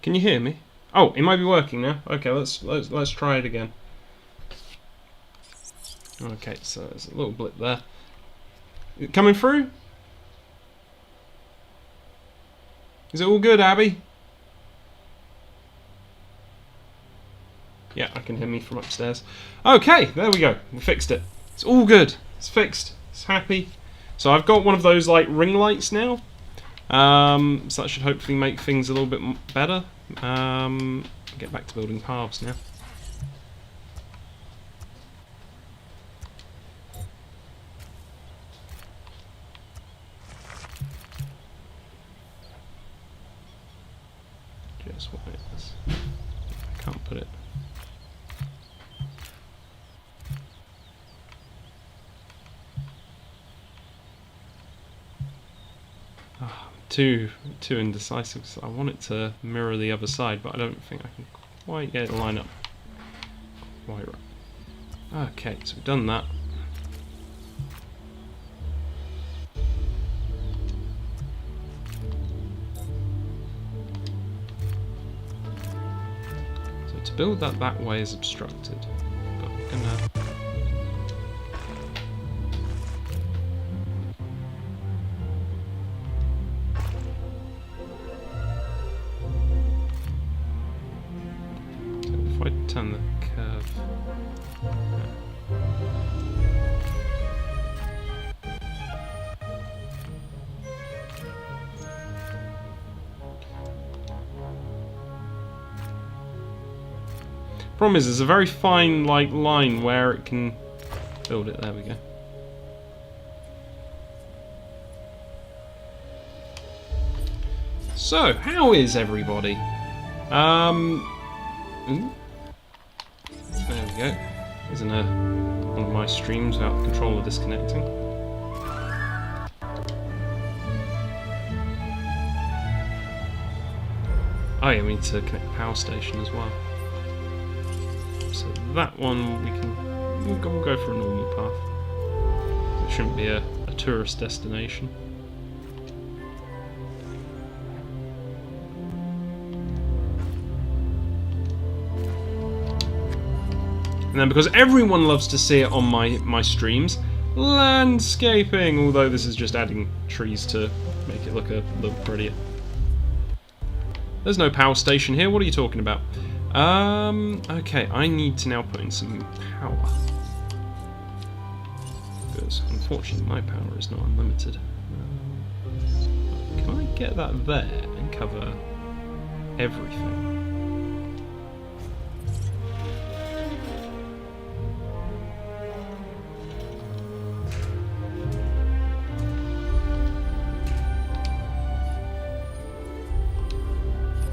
Can you hear me? Oh, it might be working now. Okay, let's try it again. Okay, so there's a little blip there. Coming through? Is it all good, Abby? Yeah, I can hear me from upstairs. Okay, there we go. We fixed it. It's all good. It's fixed. It's happy. So I've got one of those like ring lights now. So that should hopefully make things a little bit better. Get back to building paths now. Just what it is. I can't put it. Too indecisive. So I want it to mirror the other side, but I don't think I can quite get it to line up quite right. Okay, so we've done that. So to build that way is obstructed, but we're gonna. Turn the curve. Problem is, there's a very fine line where it can build it. There we go. So, how is everybody? There we go. Isn't one of my streams without the controller disconnecting? Oh yeah, we need to connect the power station as well. So that one we'll go for a normal path. It shouldn't be a tourist destination. And then because everyone loves to see it on my streams, landscaping, although this is just adding trees to make it look a little prettier. There's no power station here, what are you talking about? Okay, I need to now put in some power. Because unfortunately my power is not unlimited. Can I get that there and cover everything?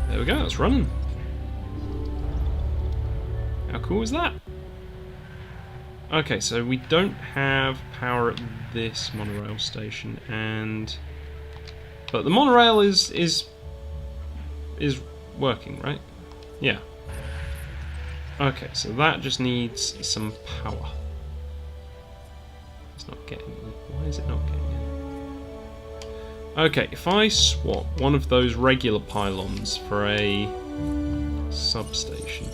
There we go, it's running. How cool is that? Okay, so we don't have power at this monorail station, but the monorail is working, right? Yeah. Okay, so that just needs some power. It's not getting. Why is it not getting it? Okay, if I swap one of those regular pylons for a substation.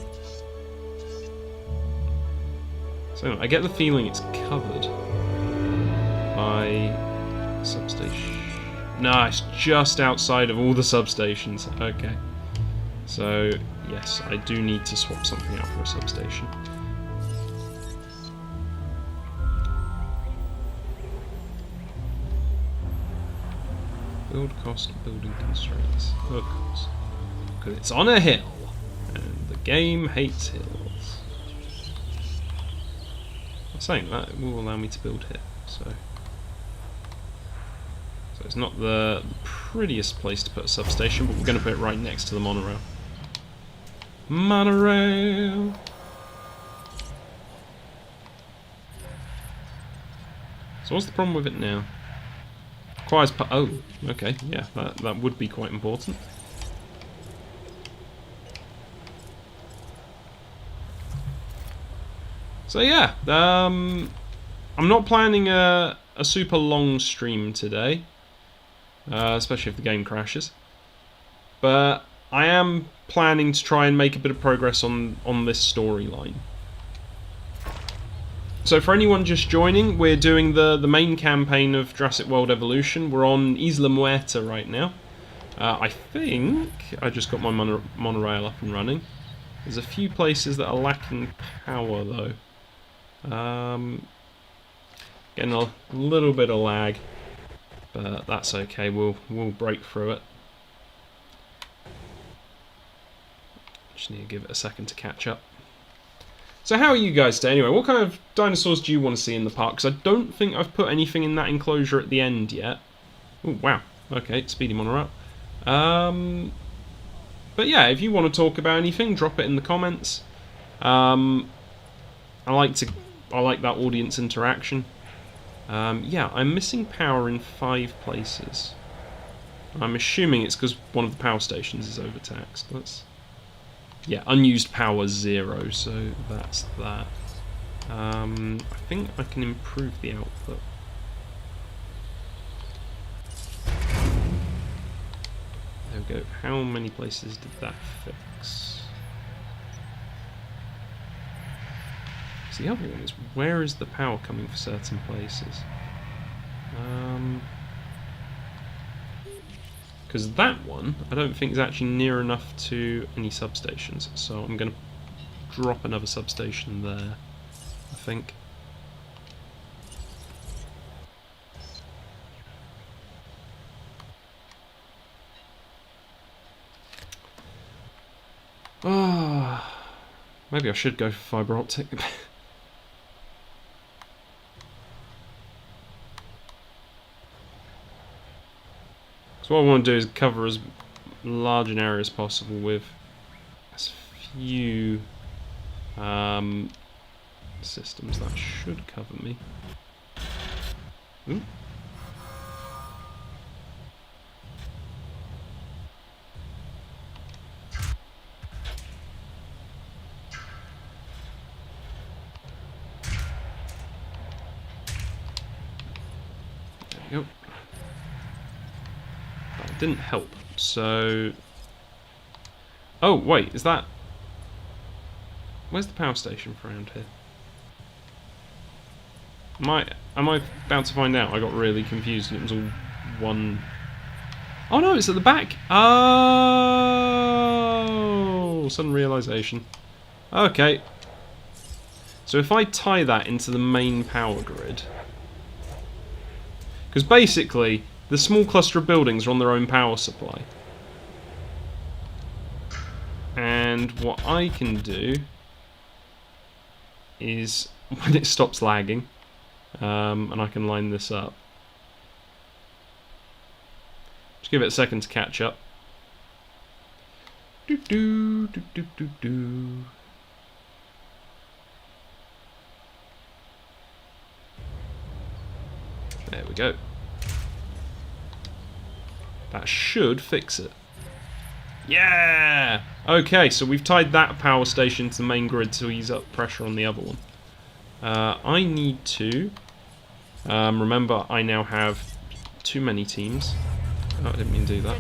So I get the feeling it's covered by substation. No, it's just outside of all the substations. Okay. So, yes, I do need to swap something out for a substation. Build cost, building constraints. Of course. Because it's on a hill, and the game hates hills. I'm saying that, it will allow me to build here, so it's not the prettiest place to put a substation, but we're going to put it right next to the monorail. Monorail! So what's the problem with it now? Requires oh, okay, yeah, that would be quite important. So yeah, I'm not planning a super long stream today, especially if the game crashes. But I am planning to try and make a bit of progress on this storyline. So for anyone just joining, we're doing the main campaign of Jurassic World Evolution. We're on Isla Muerta right now. I think I just got my monorail up and running. There's a few places that are lacking power though. Getting a little bit of lag, but that's okay. We'll break through it. Just need to give it a second to catch up. So how are you guys today anyway? What kind of dinosaurs do you want to see in the park? Because I don't think I've put anything in that enclosure at the end yet. Oh wow. Okay, speedy monorail. But yeah, if you want to talk about anything, drop it in the comments. I like that audience interaction. Yeah, I'm missing power in 5 places. I'm assuming it's because one of the power stations is overtaxed. Yeah, unused power 0, so that's that. I think I can improve the output. There we go. How many places did that fix? So the other one is, where is the power coming for certain places? Because that one, I don't think is actually near enough to any substations. So I'm going to drop another substation there, I think. Maybe I should go for fibre optic. So what I want to do is cover as large an area as possible with as few systems. That should cover me. Ooh. There we go. That didn't help. So, oh wait, is that? Where's the power station for around here? Am I about to find out? I got really confused and it was all one. Oh no, it's at the back. Oh, sudden realization. Okay. So if I tie that into the main power grid, because basically the small cluster of buildings are on their own power supply, and what I can do is, when it stops lagging, and I can line this up, just give it a second to catch up. Do do do do do do. There we go. That should fix it. Yeah! Okay, so we've tied that power station to the main grid to ease up pressure on the other one. I need to... remember, I now have too many teams. Oh, I didn't mean to do that.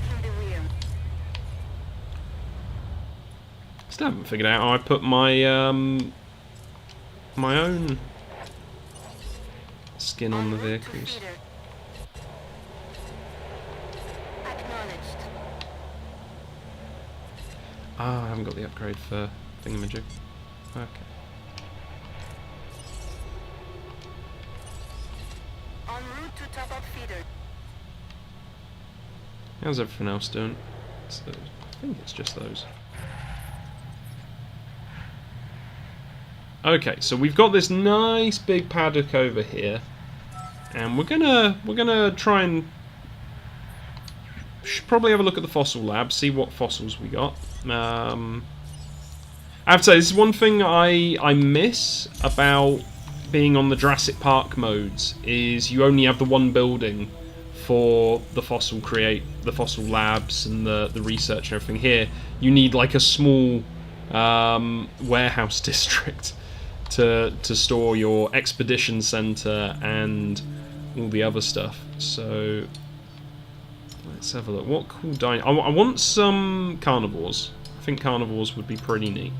Still haven't figured out how I put my my own skin on the vehicles. Ah, I haven't got the upgrade for thingamajig. Okay. En route to top up feeder. How's everything else doing? I think it's just those. Okay, so we've got this nice big paddock over here, and we're gonna try and should probably have a look at the fossil lab, see what fossils we got. I have to say, this is one thing I miss about being on the Jurassic Park modes, is you only have the one building for the fossil labs and the research and everything. Here, you need like a small warehouse district to store your expedition center and all the other stuff. So Let's have a look. What cool I want some carnivores. I think carnivores would be pretty neat.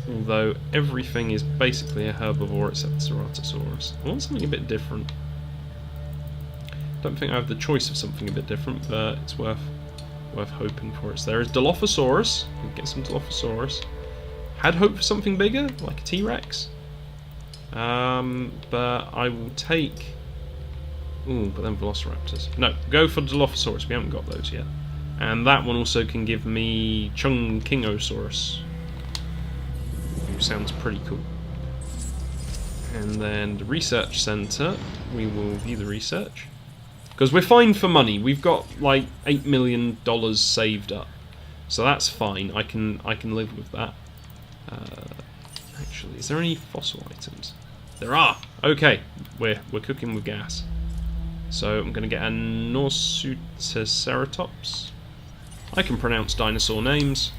Although everything is basically a herbivore except Ceratosaurus. I want something a bit different. Don't think I have the choice of something a bit different, but it's worth hoping for it. So there is Dilophosaurus. We can get some Dilophosaurus. Had hoped for something bigger, like a T-Rex. But I will take... Ooh, but then Velociraptors. No, go for Dilophosaurus. We haven't got those yet. And that one also can give me Chungkingosaurus, who sounds pretty cool. And then the research centre, we will view the research. Because we're fine for money. We've got like $8 million saved up. So that's fine. I can live with that. Actually, is there any fossil items? There are! Okay, we're cooking with gas. So I'm going to get a Norsutoceratops. I can pronounce dinosaur names.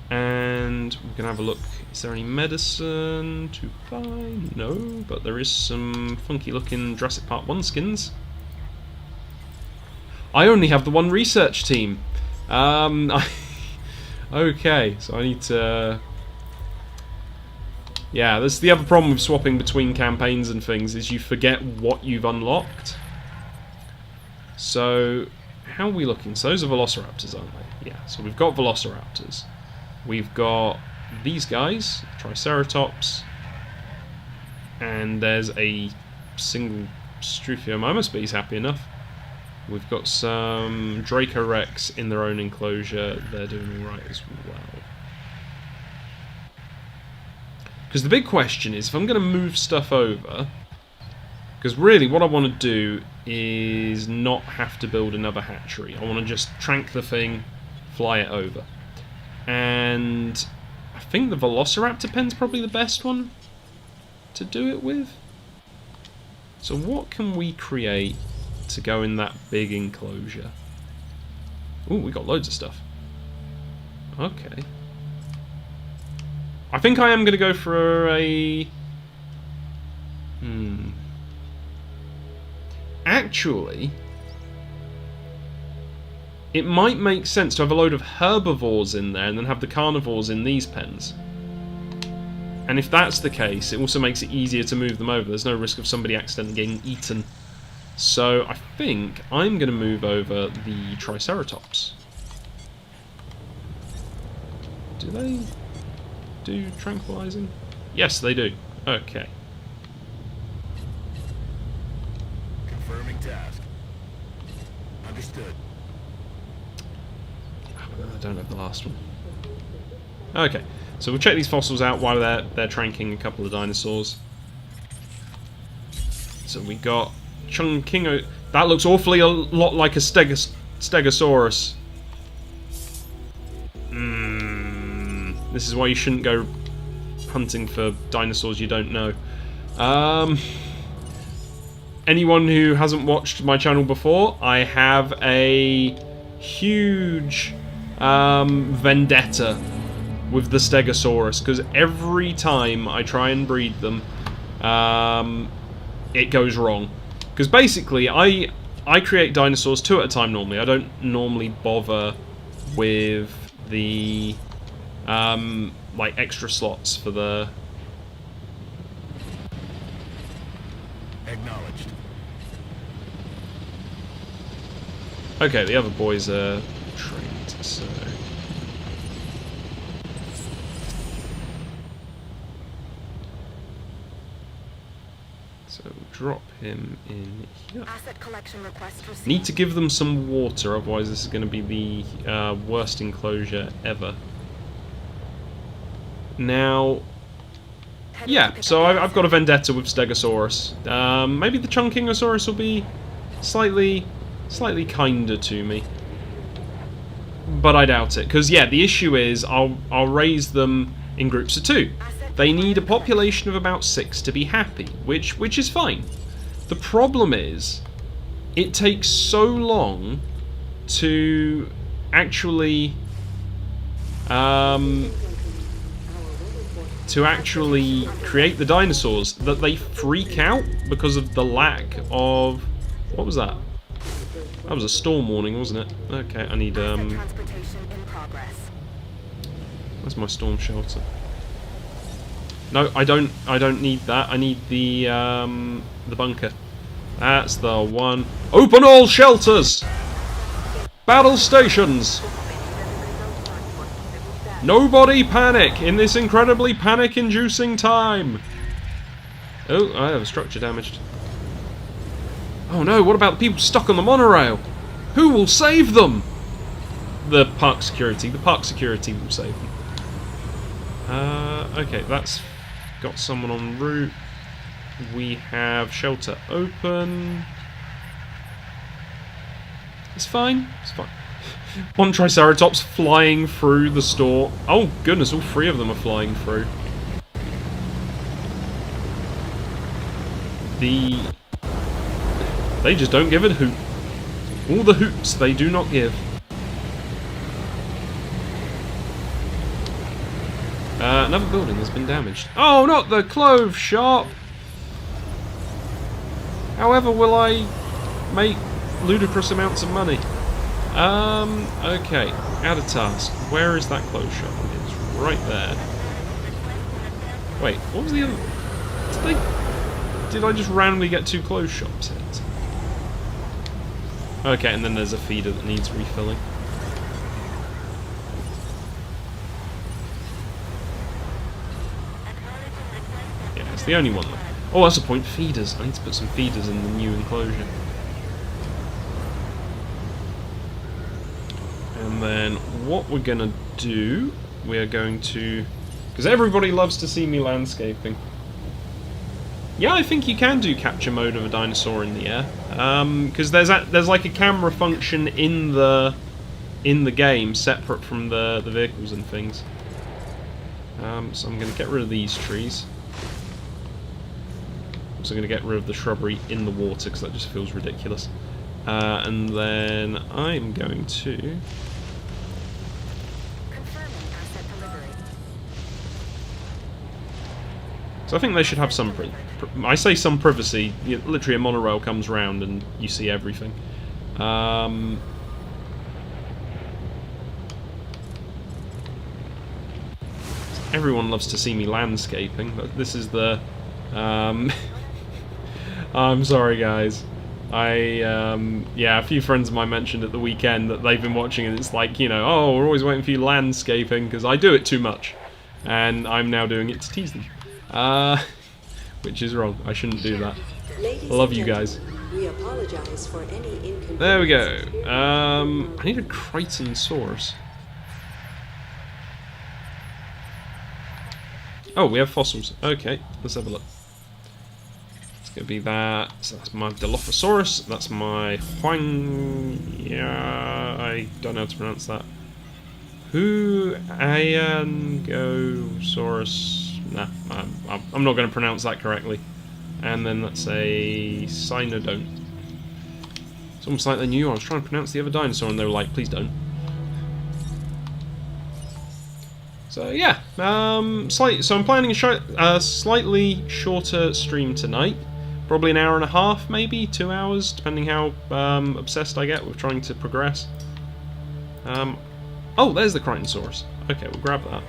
And we're going to have a look. Is there any medicine to buy? No, but there is some funky looking Jurassic Park 1 skins. I only have the one research team. Okay, so I need to... Yeah, that's the other problem with swapping between campaigns and things, is you forget what you've unlocked. So, how are we looking? So those are Velociraptors, aren't they? Yeah, so we've got Velociraptors. We've got these guys, Triceratops. And there's a single Struthiomimus, but he's happy enough. We've got some Dracorex in their own enclosure. They're doing alright as well. Because the big question is, if I'm going to move stuff over... Because really, what I want to do is not have to build another hatchery. I want to just trank the thing, fly it over. And I think the Velociraptor pen's probably the best one to do it with. So what can we create to go in that big enclosure? Ooh, we got loads of stuff. Okay. I think I am going to go for a... Actually, it might make sense to have a load of herbivores in there and then have the carnivores in these pens. And if that's the case, it also makes it easier to move them over. There's no risk of somebody accidentally getting eaten. So I think I'm going to move over the Triceratops. Do they do tranquilizing? Yes, they do. Okay. Confirming task. Understood. I don't have the last one. Okay, so we'll check these fossils out while they're tranking a couple of dinosaurs. So we got Chungkingo. That looks awfully a lot like a Stegosaurus. This is why you shouldn't go hunting for dinosaurs you don't know. Anyone who hasn't watched my channel before, I have a huge vendetta with the Stegosaurus, because every time I try and breed them, it goes wrong. Because basically, I create dinosaurs 2 at a time normally. I don't normally bother with the like extra slots for the... Acknowledged. Okay, the other boys are trained, so... So drop him in here. Asset collection request received. Need to give them some water, otherwise this is going to be the worst enclosure ever. Now, yeah, so I've got a vendetta with Stegosaurus. Maybe the Chungkingosaurus will be slightly kinder to me, but I doubt it. Because yeah, the issue is I'll raise them in groups of 2. They need a population of about 6 to be happy, which is fine. The problem is, it takes so long to actually to actually create the dinosaurs that they freak out because of the lack of... What was that? That was a storm warning, wasn't it? Okay, I need Transportation in progress. where's my storm shelter? No, I don't need that. I need the bunker. That's the one. Open all shelters! Battle stations! Nobody panic in this incredibly panic-inducing time! Oh, I have a structure damaged. Oh no, what about the people stuck on the monorail? Who will save them? The park security. The park security will save them. Okay, that's got someone en route. We have shelter open. It's fine. It's fine. One Triceratops flying through the store. Oh goodness, all three of them are flying through. They just don't give a hoot. All the hoots they do not give. Another building has been damaged. Oh, not the clothes shop! However will I make ludicrous amounts of money? Okay, out of task. Where is that clothes shop? It's right there. Wait, what was the other... Did I just randomly get 2 clothes shops hit? Okay, and then there's a feeder that needs refilling. Yeah, it's the only one though. Oh, that's a point. Feeders. I need to put some feeders in the new enclosure. And then what we're going to do, we are going to... Because everybody loves to see me landscaping. Yeah, I think you can do capture mode of a dinosaur in the air. Because there's like a camera function in the game, separate from the vehicles and things. So I'm going to get rid of these trees. Also going to get rid of the shrubbery in the water, because that just feels ridiculous. And then I'm going to... So I think they should have some... I say some privacy. Literally a monorail comes round and you see everything. Everyone loves to see me landscaping, but this is the... I'm sorry, guys. Yeah, a few friends of mine mentioned at the weekend that they've been watching and it's like, you know, oh, we're always waiting for you landscaping, because I do it too much. And I'm now doing it to tease them. Which is wrong. I shouldn't do that. I love you guys. We apologize for any inconvenience. There we go. I need a Crichtonsaurus. Oh, we have fossils. Okay, let's have a look. It's going to be that. So that's my Dilophosaurus. That's my Huang... Yeah, I don't know how to pronounce that. Huangosaurus. Nah, I'm not going to pronounce that correctly. And then that's a Cynodont. It's almost like they knew I was trying to pronounce the other dinosaur and they were like, please don't. So yeah, so I'm planning a slightly shorter stream tonight. Probably an hour and a half, maybe 2 hours, depending how obsessed I get with trying to progress. Oh, there's the Crichtonsaurus. Okay, we'll grab that.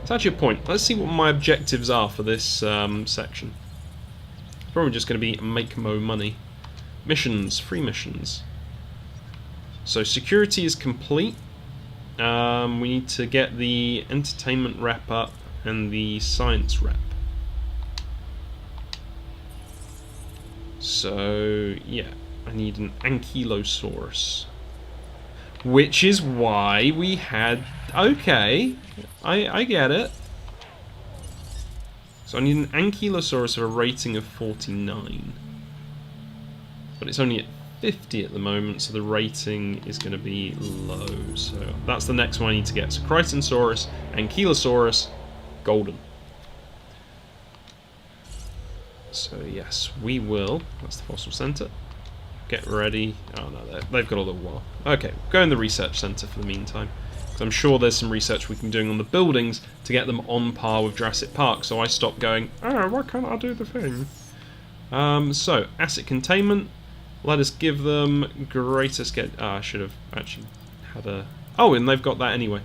It's actually a point. Let's see what my objectives are for this section. It's probably just going to be make more money. Missions, free missions. So security is complete. We need to get the entertainment rep up and the science rep. So, yeah, I need an Ankylosaurus. Which is why we had... Okay, I get it. So I need an Ankylosaurus of a rating of 49. But it's only at 50 at the moment, so the rating is going to be low. So that's the next one I need to get. So Crichtonsaurus, Ankylosaurus, golden. So yes, we will. That's the fossil center. Get ready. Oh no, they've got a little while. Okay, go in the research center for the meantime. So I'm sure there's some research we can be doing on the buildings to get them on par with Jurassic Park, so I stopped going, oh, why can't I do the thing? So, asset containment. Let us give them greater scale. I should have actually had a... Oh, and they've got that anyway.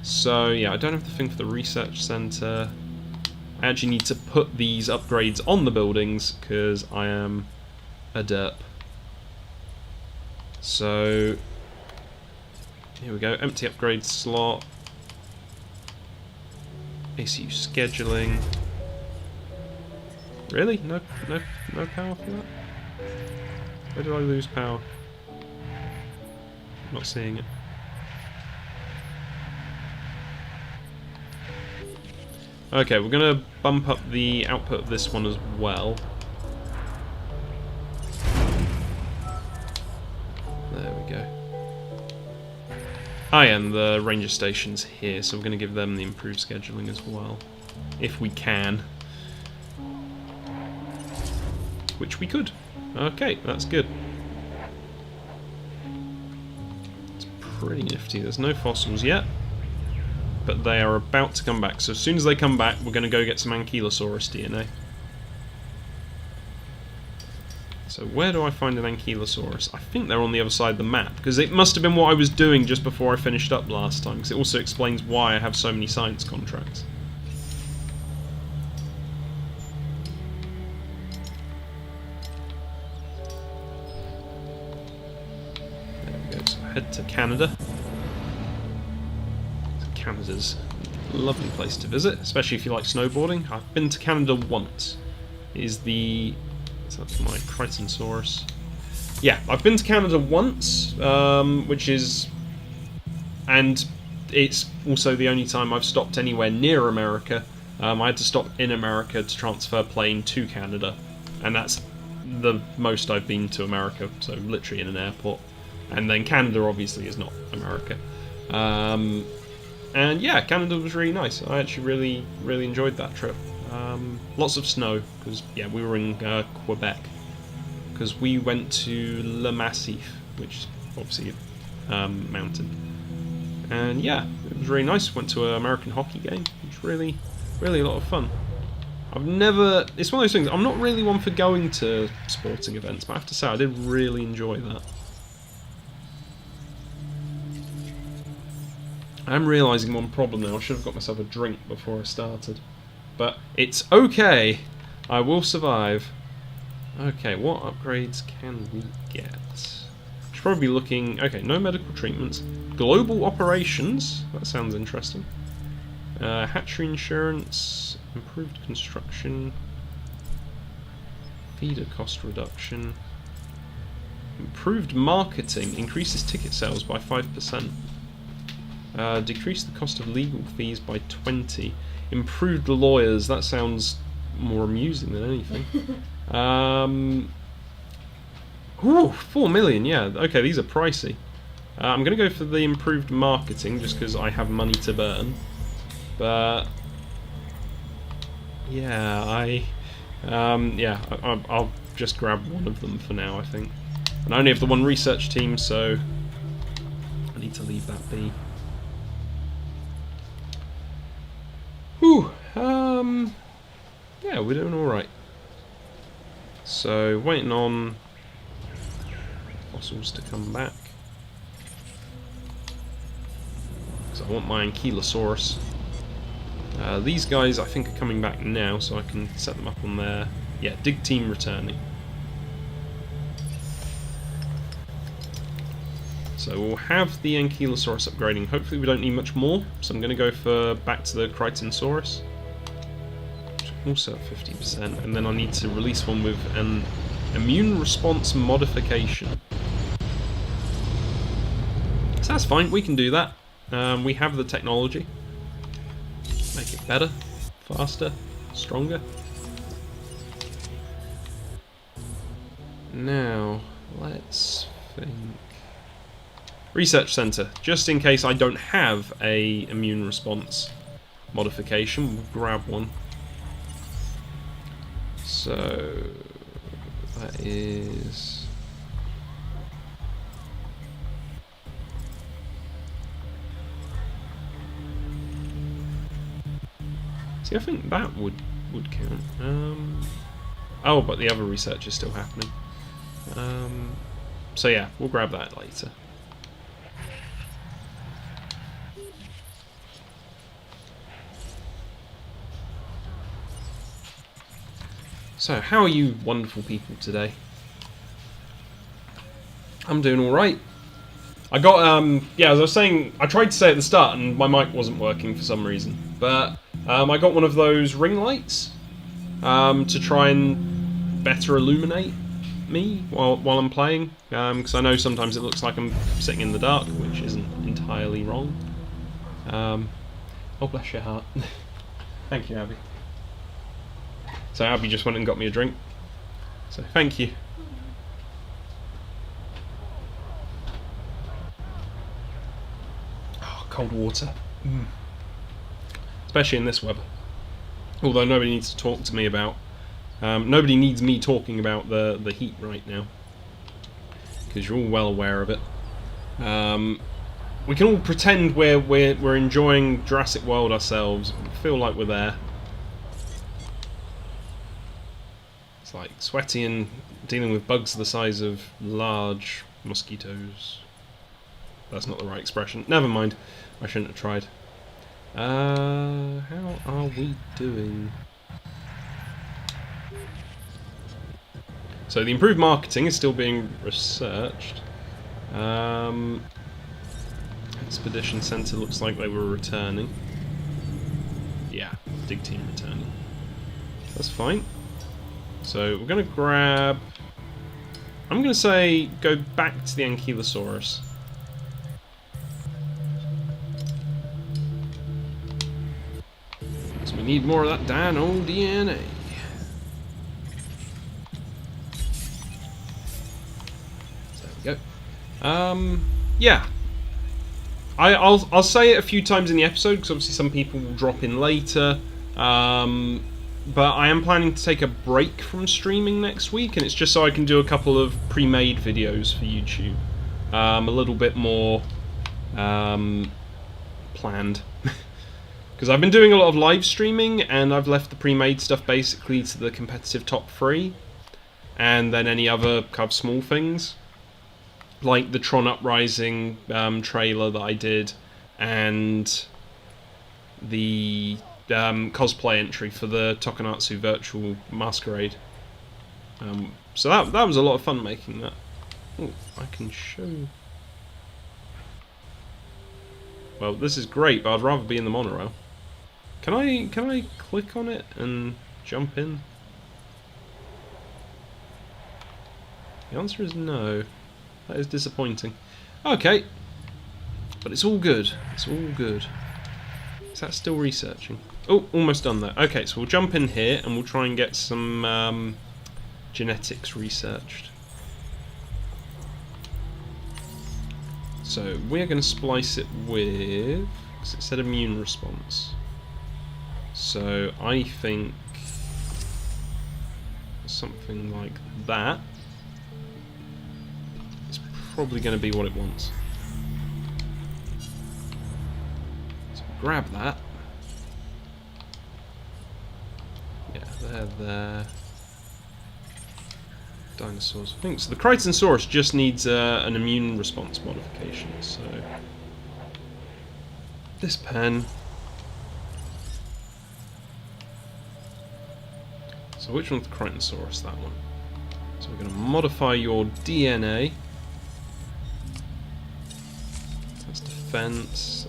So, yeah, I don't have the thing for the research centre. I actually need to put these upgrades on the buildings, because I am a derp. So, here we go. Empty upgrade slot. ACU scheduling. Really? No power for that? Where did I lose power? I'm not seeing it. Okay, we're going to bump up the output of this one as well. There we go. Ah, yeah, and the ranger station's here, so we're going to give them the improved scheduling as well. If we can. Which we could. Okay, that's good. It's pretty nifty. There's no fossils yet. But they are about to come back. So as soon as they come back, we're going to go get some Ankylosaurus DNA. So where do I find an Ankylosaurus? I think they're on the other side of the map, because it must have been what I was doing just before I finished up last time, because it also explains why I have so many science contracts. There we go, so head to Canada. Canada's a lovely place to visit, especially if you like snowboarding. I've been to Canada once. Is that's my Crichtonsaurus. Yeah, I've been to Canada once, which is... And it's also the only time I've stopped anywhere near America. I had to stop in America to transfer plane to Canada. And that's the most I've been to America, so literally in an airport. And then Canada obviously is not America. And yeah, Canada was really nice. I actually really enjoyed that trip. Lots of snow, because yeah, we were in Quebec. Because we went to Le Massif, which is obviously a mountain. And yeah, it was really nice. Went to an American hockey game. It was really a lot of fun. It's one of those things, I'm not really one for going to sporting events, but I have to say I did really enjoy that. I'm realising one problem now. I should have got myself a drink before I started. But it's okay. I will survive. Okay, what upgrades can we get? Should probably be looking... Okay, no medical treatments. Global operations. That sounds interesting. Hatchery insurance. Improved construction. Feeder cost reduction. Improved marketing. Increases ticket sales by 5%. Decrease the cost of legal fees by 20. Improved lawyers. That sounds more amusing than anything. Ooh, 4 million. Yeah. Okay, these are pricey. I'm going to go for the improved marketing just because I have money to burn. But yeah, I'll just grab one of them for now. I think, and I only have the one research team, so I need to leave that be. Whew, yeah, we're doing alright. So, waiting on fossils to come back. Because I want my Ankylosaurus. These guys, I think, are coming back now, so I can set them up on there. Yeah, dig team returning. So we'll have the Ankylosaurus upgrading. Hopefully we don't need much more, so I'm going to go for back to the Crichtonsaurus. Also at 50%, and then I need to release one with an immune response modification. So that's fine, we can do that. We have the technology. Make it better, faster, stronger. Now, let's think. Research Centre, just in case I don't have a immune response modification, we'll grab one. So that is See, I think that would count. Oh, but the other research is still happening. So yeah, we'll grab that later. So, how are you wonderful people today? I'm doing alright. I got, yeah, as I was saying, I tried to say at the start and my mic wasn't working for some reason. But I got one of those ring lights to try and better illuminate me while I'm playing. Because I know sometimes it looks like I'm sitting in the dark, which isn't entirely wrong. Oh, bless your heart. Thank you, Abby. So Abby just went and got me a drink. So thank you. Oh, cold water. Especially in this weather. Although nobody needs to talk to me about... nobody needs me talking about the heat right now. Because you're all well aware of it. We can all pretend we're enjoying Jurassic World ourselves. We feel like we're there. Like sweaty and dealing with bugs the size of large mosquitoes. That's not the right expression. Never mind. I shouldn't have tried. How are we doing? So the improved marketing is still being researched. Expedition Centre looks like they were returning. Yeah, dig team returning. That's fine. So we're going to grab... I'm going to say go back to the Ankylosaurus. So we need more of that dino DNA. So there we go. Yeah. I'll say it a few times in the episode, because obviously some people will drop in later. But I am planning to take a break from streaming next week, and it's just so I can do a couple of pre-made videos for YouTube. A little bit more planned. Because I've been doing a lot of live streaming, and I've left the pre-made stuff basically to the competitive top 3. And then any other kind of small things. Like the Tron Uprising trailer that I did, and the... cosplay entry for the Tokonatsu Virtual Masquerade. So that was a lot of fun making that. Oh, I can show... Well, this is great, but I'd rather be in the monorail. Can I click on it and jump in? The answer is no. That is disappointing. Okay. But it's all good. It's all good. Is that still researching? Oh, almost done that. Okay, so we'll jump in here and we'll try and get some genetics researched. So we're going to splice it with... because it said immune response. So I think something like that is probably going to be what it wants. So grab that. Yeah, there. Dinosaurs. I think so. The Crichtonsaurus just needs an immune response modification. So this pen. So which one's the Crichtonsaurus? That one. So we're going to modify your DNA. That's defense.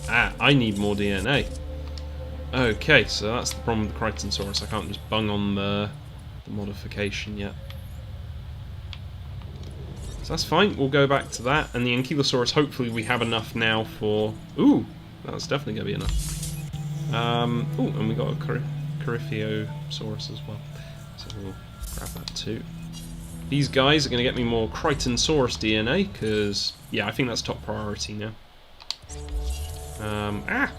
Ah, I need more DNA. Okay, so that's the problem with the Crichtonsaurus. I can't just bung on the modification yet. So that's fine. We'll go back to that. And the Ankylosaurus, hopefully we have enough now for... Ooh, that's definitely going to be enough. Ooh, and we got a Corypheosaurus as well. So we'll grab that too. These guys are going to get me more Crichtonsaurus DNA, because, yeah, I think that's top priority now. Ah!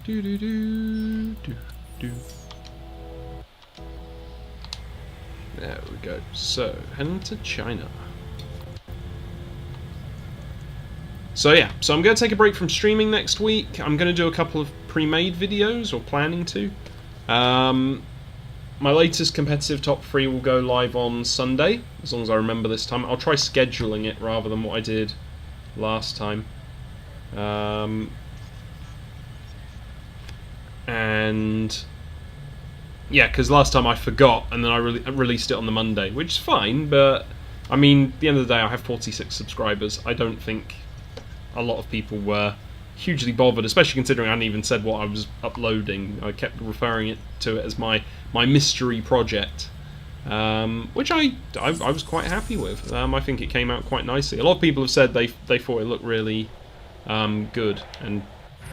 Do do do do do. There we go. So, heading to China. So yeah, so I'm going to take a break from streaming next week. I'm going to do a couple of pre-made videos, or planning to. My latest competitive top 3 will go live on Sunday, as long as I remember this time. I'll try scheduling it rather than what I did last time. And yeah, because last time I forgot, and then I released it on the Monday, which is fine, but I mean, at the end of the day, I have 46 subscribers. I don't think a lot of people were hugely bothered, especially considering I hadn't even said what I was uploading. I kept referring to it as my mystery project, which I was quite happy with. I think it came out quite nicely. A lot of people have said they thought it looked really good, and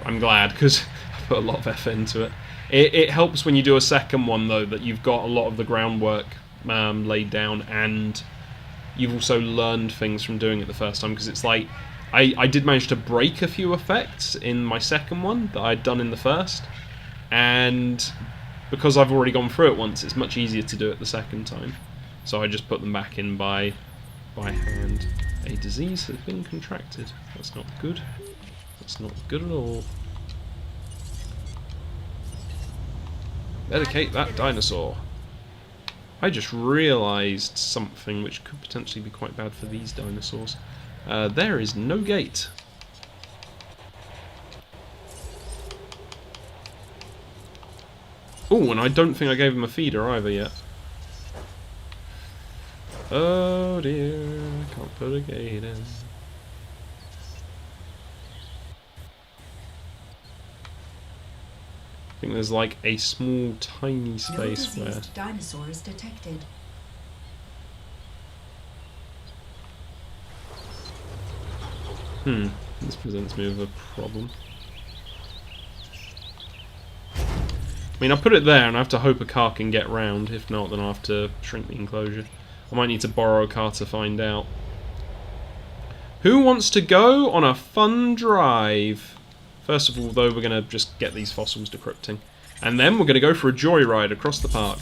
I'm glad, because I put a lot of effort into it. It helps when you do a second one, though, that you've got a lot of the groundwork laid down, and you've also learned things from doing it the first time, because it's like I did manage to break a few effects in my second one that I'd done in the first, and because I've already gone through it once, it's much easier to do it the second time. So I just put them back in by hand. A disease has been contracted. That's not good. That's not good at all. Medicate that dinosaur. I just realised something which could potentially be quite bad for these dinosaurs. There is no gate. Oh, and I don't think I gave him a feeder either yet. Oh dear, I can't put a gate in. I think there's like a small, tiny space No where... diseased dinosaurs detected. This presents me with a problem. I mean, I put it there and I have to hope a car can get round. If not, then I'll have to shrink the enclosure. I might need to borrow a car to find out. Who wants to go on a fun drive? First of all, though, we're going to just get these fossils decrypting. And then we're going to go for a joyride across the park.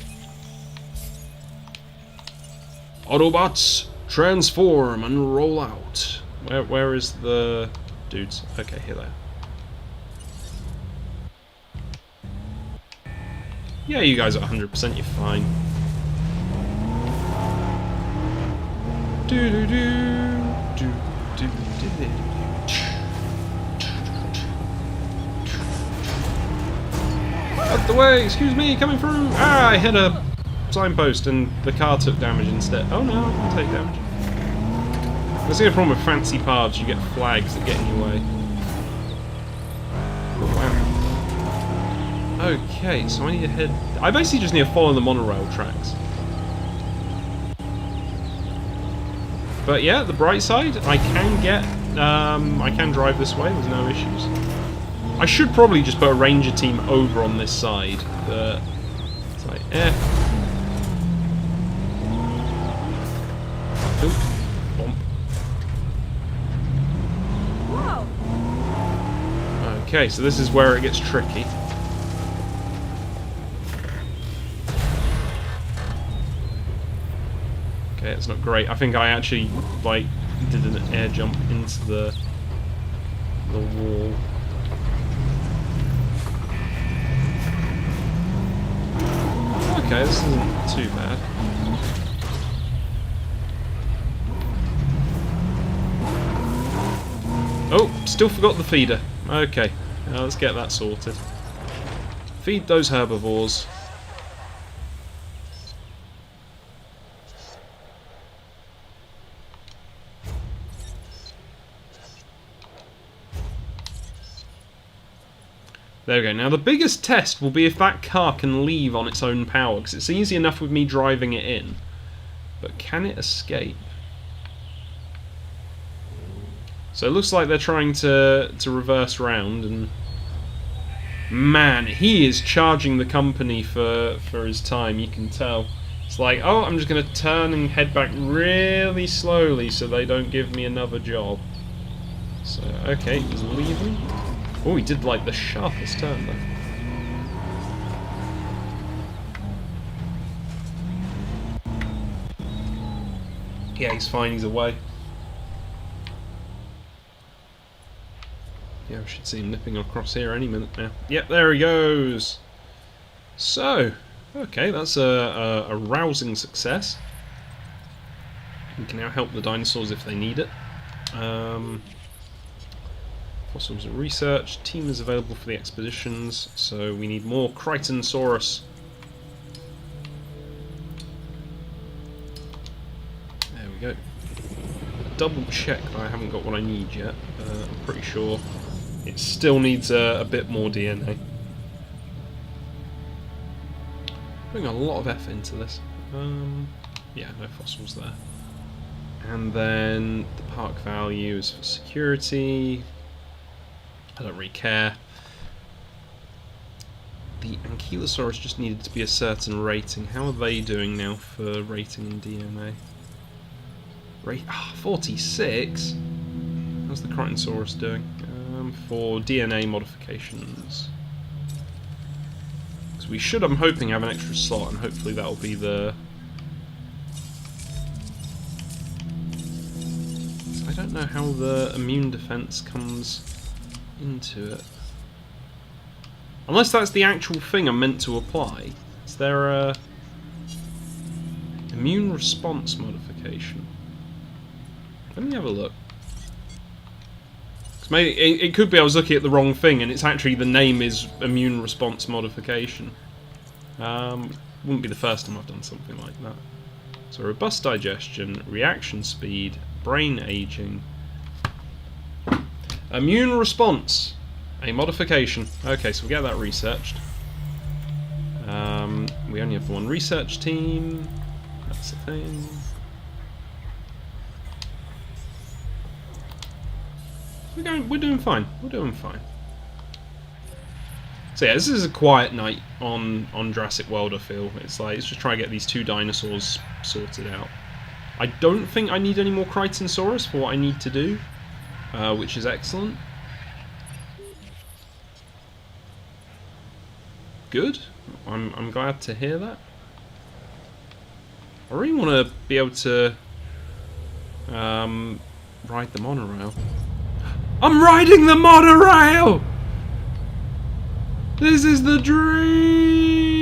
Autobots, transform and roll out. Where is the dudes? Okay, here they are. Yeah, you guys are 100%, you're fine. Do do do do do do. Out the way! Excuse me, coming through! Ah, I hit a signpost and the car took damage instead. Oh no, I can take damage. That's the problem with fancy paths, you get flags that get in your way. Oh, wow. Okay, so I need to head... I basically just need to follow the monorail tracks. But yeah, the bright side, I can get... I can drive this way, there's no issues. I should probably just put a ranger team over on this side, but... It's like, eh. Oop. Okay, so this is where it gets tricky. Okay, it's not great. I think I actually, like, did an air jump into the wall. Okay, this isn't too bad. Oh, still forgot the feeder. Okay, now let's get that sorted. Feed those herbivores. There we go. Now the biggest test will be if that car can leave on its own power, because it's easy enough with me driving it in. But can it escape? So it looks like they're trying to reverse round, and man, he is charging the company for his time, you can tell. It's like, oh, I'm just going to turn and head back really slowly so they don't give me another job. So, okay, he's leaving. Oh, he did like the sharpest turn though. Yeah, he's fine, he's away. Yeah, we should see him nipping across here any minute now. Yep, there he goes! So, okay, that's a rousing success. We can now help the dinosaurs if they need it. Fossils are researched. Team is available for the expeditions, so we need more Crichtonsaurus. There we go. Double check that I haven't got what I need yet. I'm pretty sure it still needs a bit more DNA. Putting a lot of effort into this. Yeah, no fossils there. And then the park value is for security. I don't really care. The Ankylosaurus just needed to be a certain rating. How are they doing now for rating in DNA? 46? How's the Crichtonsaurus doing? For DNA modifications. Because we should, I'm hoping, have an extra slot, and hopefully that'll be the... So I don't know how the immune defense comes into it. Unless that's the actual thing I'm meant to apply. Is there a immune response modification? Let me have a look. Cause maybe it could be I was looking at the wrong thing and it's actually the name is immune response modification. Wouldn't be the first time I've done something like that. So robust digestion, reaction speed, brain aging, immune response, a modification. Okay, so we get that researched. We only have the one research team. That's the thing. We're doing fine. We're doing fine. So yeah, this is a quiet night on Jurassic World, I feel. It's like, let's just try and get these two dinosaurs sorted out. I don't think I need any more Crichtonsaurus for what I need to do, which is excellent. Good. I'm glad to hear that. I really want to be able to ride the monorail. I'm riding the monorail! This is the dream!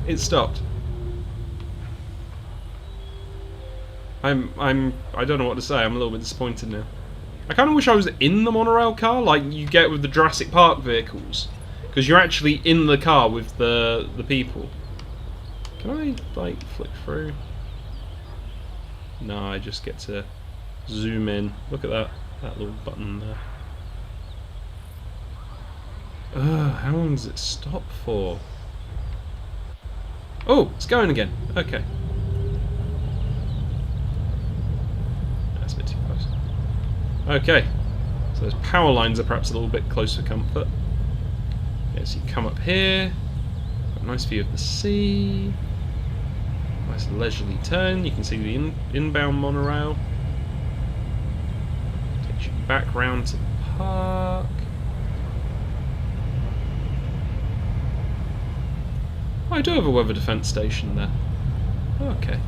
It stopped. I don't know what to say. I'm a little bit disappointed now. I kind of wish I was in the monorail car, like you get with the Jurassic Park vehicles, because you're actually in the car with the people. Can I like flick through? No, I just get to zoom in. Look at that little button there. How long does it stop for? Oh, it's going again. Okay. That's a bit too close. Okay. So those power lines are perhaps a little bit close for comfort. Okay, so you come up here. Got a nice view of the sea. Nice leisurely turn. You can see the inbound monorail. Takes you back round to the park. Oh, I do have a weather defense station there. Okay.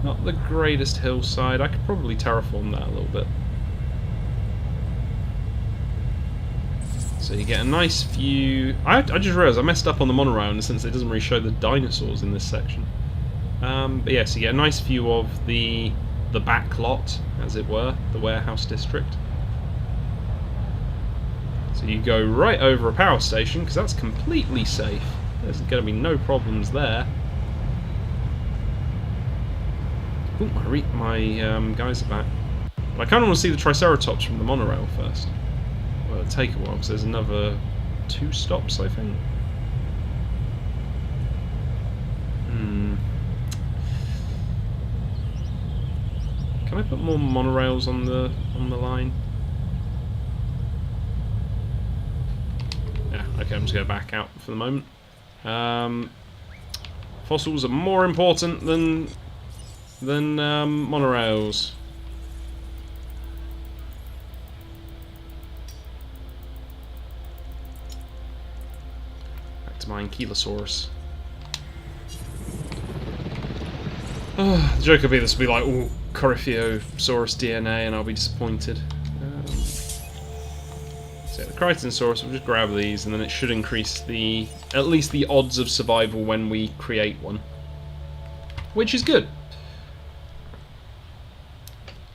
Not the greatest hillside. I could probably terraform that a little bit. So you get a nice view. I just realised I messed up on the monorail in the sense it doesn't really show the dinosaurs in this section. But yeah, so you get a nice view of the back lot, as it were, the warehouse district. So you go right over a power station, because that's completely safe. There's going to be no problems there. Ooh, my guys are back. But I kind of want to see the Triceratops from the monorail first. Well, it'll take a while, because there's another 2 stops, I think. Can I put more monorails on the line? Yeah, okay, I'm just going to back out for the moment. Fossils are more important than monorails. Back to my Ankylosaurus. The joke would be this would be like, oh, Corypheosaurus DNA, and I'll be disappointed. Crichtonsaurus, we'll just grab these, and then it should increase at least the odds of survival when we create one. Which is good.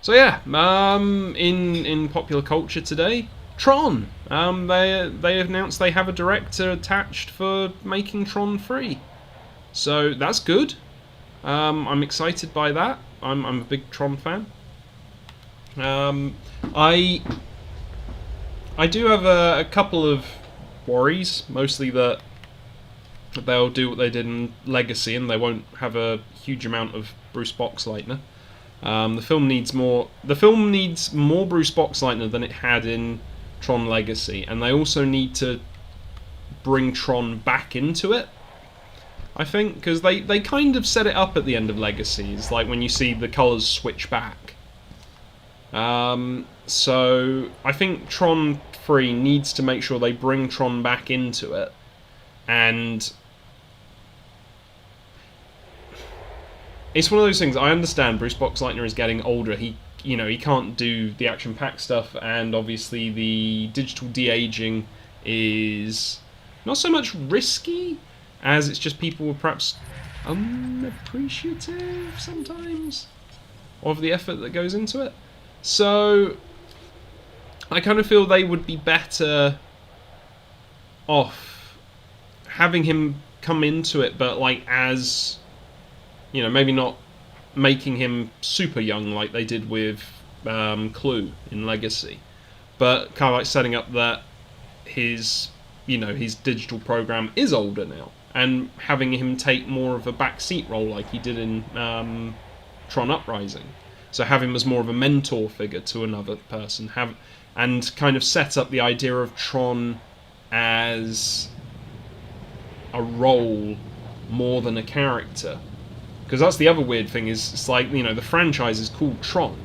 So yeah, in popular culture today, Tron. They announced they have a director attached for making Tron 3. So that's good. I'm excited by that. I'm a big Tron fan. I do have a couple of worries, mostly that they'll do what they did in Legacy and they won't have a huge amount of Bruce Boxleitner. The film needs more Bruce Boxleitner than it had in Tron Legacy, and they also need to bring Tron back into it, I think, because they kind of set it up at the end of Legacy. It's like when you see the colours switch back. So I think Tron 3 needs to make sure they bring Tron back into it, and it's one of those things. I understand Bruce Boxleitner is getting older. He can't do the action-packed stuff, and obviously the digital de-aging is not so much risky as it's just people were perhaps unappreciative sometimes of the effort that goes into it. So I kind of feel they would be better off having him come into it, but like as, maybe not making him super young like they did with Clue in Legacy, but kind of like setting up that his digital program is older now, and having him take more of a backseat role like he did in Tron Uprising. So have him as more of a mentor figure to another person, and kind of set up the idea of Tron as a role more than a character. Because that's the other weird thing, is it's like, the franchise is called Tron.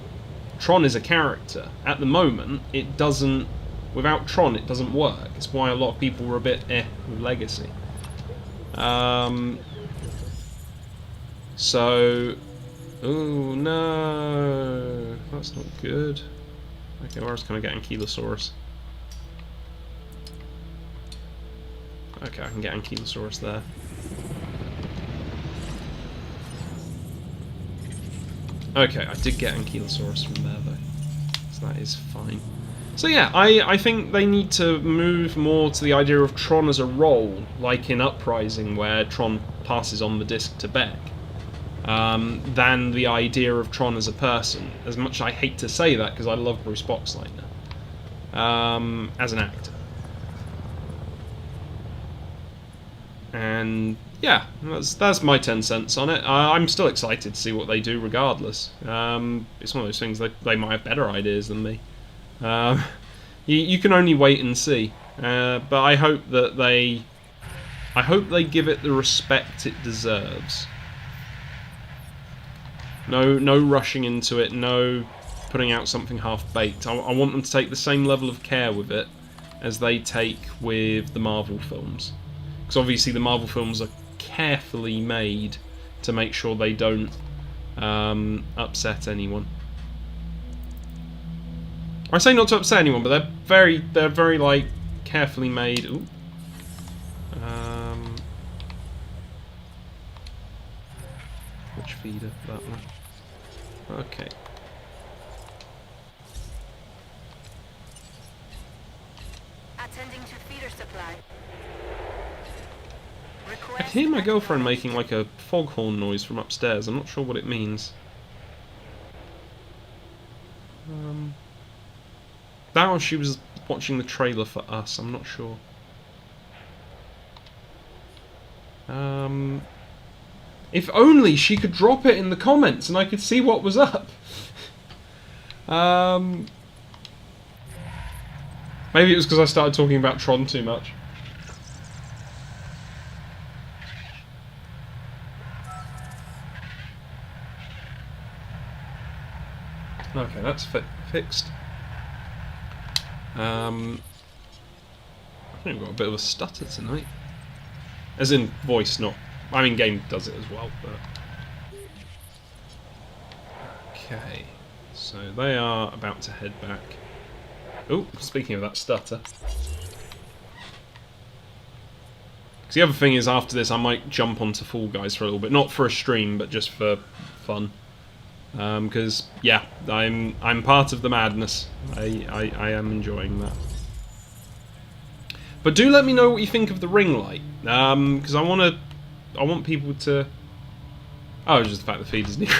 Tron is a character. At the moment, it doesn't... Without Tron, it doesn't work. It's why a lot of people were a bit with Legacy. So... Oh no, that's not good. Okay, where else can I get Ankylosaurus? Okay, I can get Ankylosaurus there. Okay, I did get Ankylosaurus from there though, so that is fine. So yeah, I think they need to move more to the idea of Tron as a role, like in Uprising, where Tron passes on the disc to Beck. Than the idea of Tron as a person. As much as I hate to say that, because I love Bruce Boxleitner as an actor. And yeah, that's my 10 cents on it. I'm still excited to see what they do regardless. It's one of those things, they might have better ideas than me. You can only wait and see. But I hope they give it the respect it deserves. No rushing into it, no putting out something half-baked. I want them to take the same level of care with it as they take with the Marvel films. Because obviously the Marvel films are carefully made to make sure they don't upset anyone. I say not to upset anyone, but they're very like carefully made. Ooh. Which feeder? That one. Okay. Attending to feeder supply. I can hear my girlfriend making like a foghorn noise from upstairs. I'm not sure what it means. That or she was watching the trailer for Us. I'm not sure. If only she could drop it in the comments and I could see what was up. Maybe it was because I started talking about Tron too much. Okay, that's fixed. I think I've got a bit of a stutter tonight. As in voice, not... I mean, game does it as well, but... Okay, so they are about to head back. Oh, speaking of that stutter. Because the other thing is, after this, I might jump onto Fall Guys for a little bit. Not for a stream, but just for fun. Because, yeah, I'm part of the madness. I am enjoying that. But do let me know what you think of the ring light. Because I want people to... Oh, just the fact the feed is near.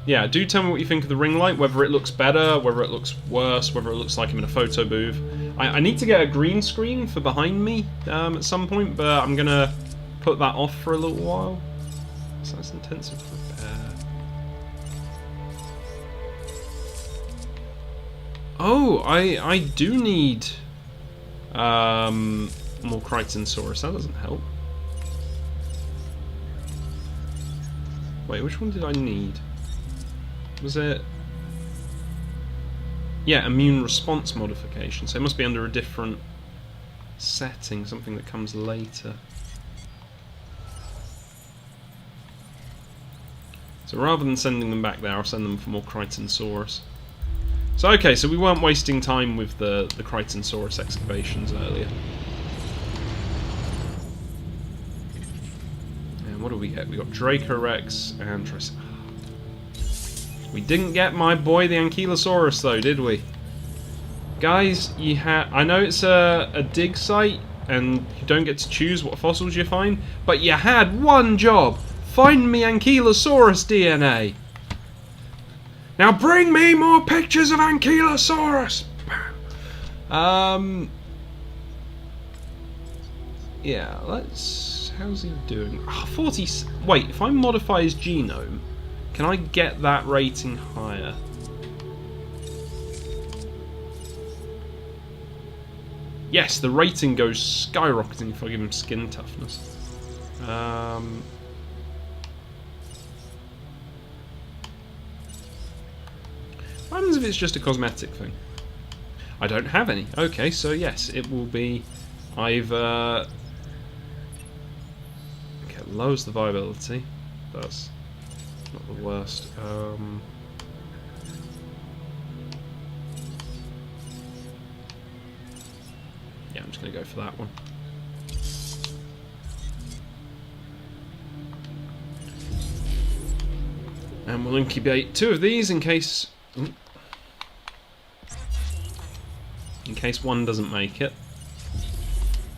Yeah, do tell me what you think of the ring light, whether it looks better, whether it looks worse, whether it looks like I'm in a photo booth. I need to get a green screen for behind me at some point, but I'm going to put that off for a little while. So that's intensive repair. Oh, I do need more Crichtonsaurus. That doesn't help. Wait, which one did I need? Was it... Yeah, immune response modification. So it must be under a different setting, something that comes later. So rather than sending them back there, I'll send them for more Crichtonsaurus. So okay, so we weren't wasting time with the Crichtonsaurus excavations earlier. And what do we get? We got Dracorex and Triceratops. We didn't get my boy the Ankylosaurus though, did we? Guys, you I know it's a dig site and you don't get to choose what fossils you find, but you had one job. Find me Ankylosaurus DNA. Now bring me more pictures of Ankylosaurus. Yeah, let's... How's he doing? Oh, 40... Wait, if I modify his genome, can I get that rating higher? Yes, the rating goes skyrocketing if I give him skin toughness. What happens if it's just a cosmetic thing? I don't have any. Okay, so yes, it will be either... Okay, it lowers the viability. That's not the worst. Yeah, I'm just going to go for that one. And we'll incubate 2 of these in case... Ooh. In case one doesn't make it.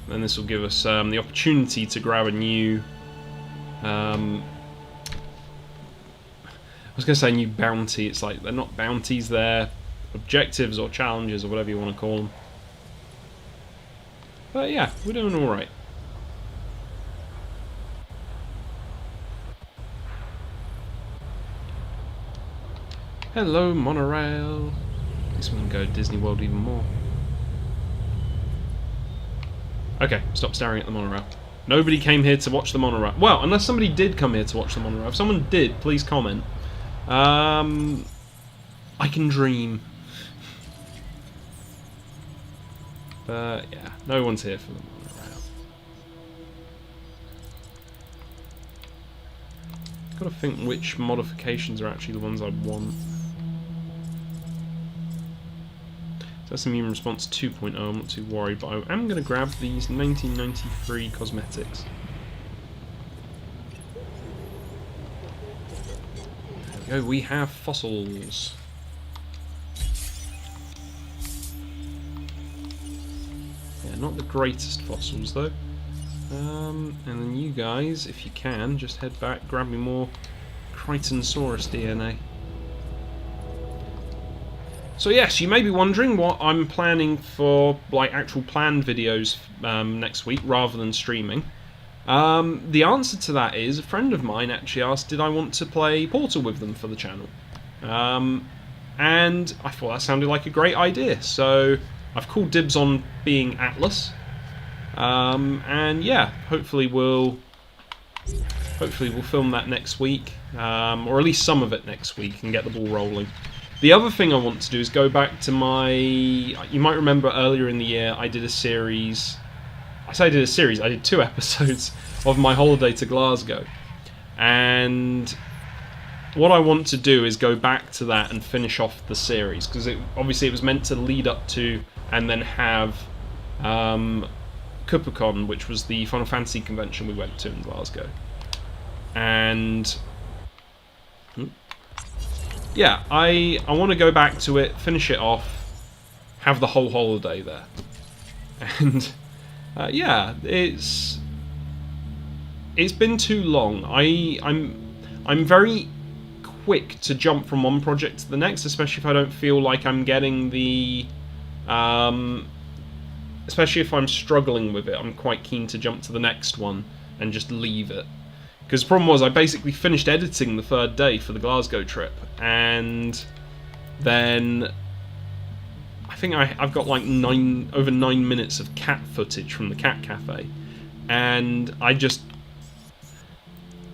Then this will give us the opportunity to grab a new... I was going to say new bounty. It's like, they're not bounties, they're objectives or challenges or whatever you want to call them. But yeah, we're doing alright. Hello, monorail. At least we can go to Disney World even more. Okay, stop staring at the monorail. Nobody came here to watch the monorail. Well, unless somebody did come here to watch the monorail. If someone did, please comment. I can dream. But yeah, no one's here for the monorail. Gotta think which modifications are actually the ones I want. So that's immune response 2.0, I'm not too worried, but I am going to grab these 1993 cosmetics. There we go, we have fossils. Yeah, not the greatest fossils though. And then you guys, if you can, just head back, grab me more Crichtonsaurus DNA. So yes, you may be wondering what I'm planning for, like, actual planned videos next week rather than streaming. The answer to that is, a friend of mine actually asked did I want to play Portal with them for the channel. And I thought that sounded like a great idea, so I've called dibs on being Atlas. And yeah, hopefully we'll film that next week, or at least some of it next week, and get the ball rolling. The other thing I want to do is go back to my... You might remember earlier in the year I did a series... I say I did a series, I did 2 episodes of my holiday to Glasgow. And what I want to do is go back to that and finish off the series, because obviously it was meant to lead up to and then have Cupacon, which was the Final Fantasy convention we went to in Glasgow. And yeah, I want to go back to it, finish it off, have the whole holiday there. And yeah, it's been too long. I'm very quick to jump from one project to the next, especially if I don't feel like I'm getting the especially if I'm struggling with it. I'm quite keen to jump to the next one and just leave it. Because the problem was, I basically finished editing the third day for the Glasgow trip, and then I think I've got like over 9 minutes of cat footage from the cat cafe, and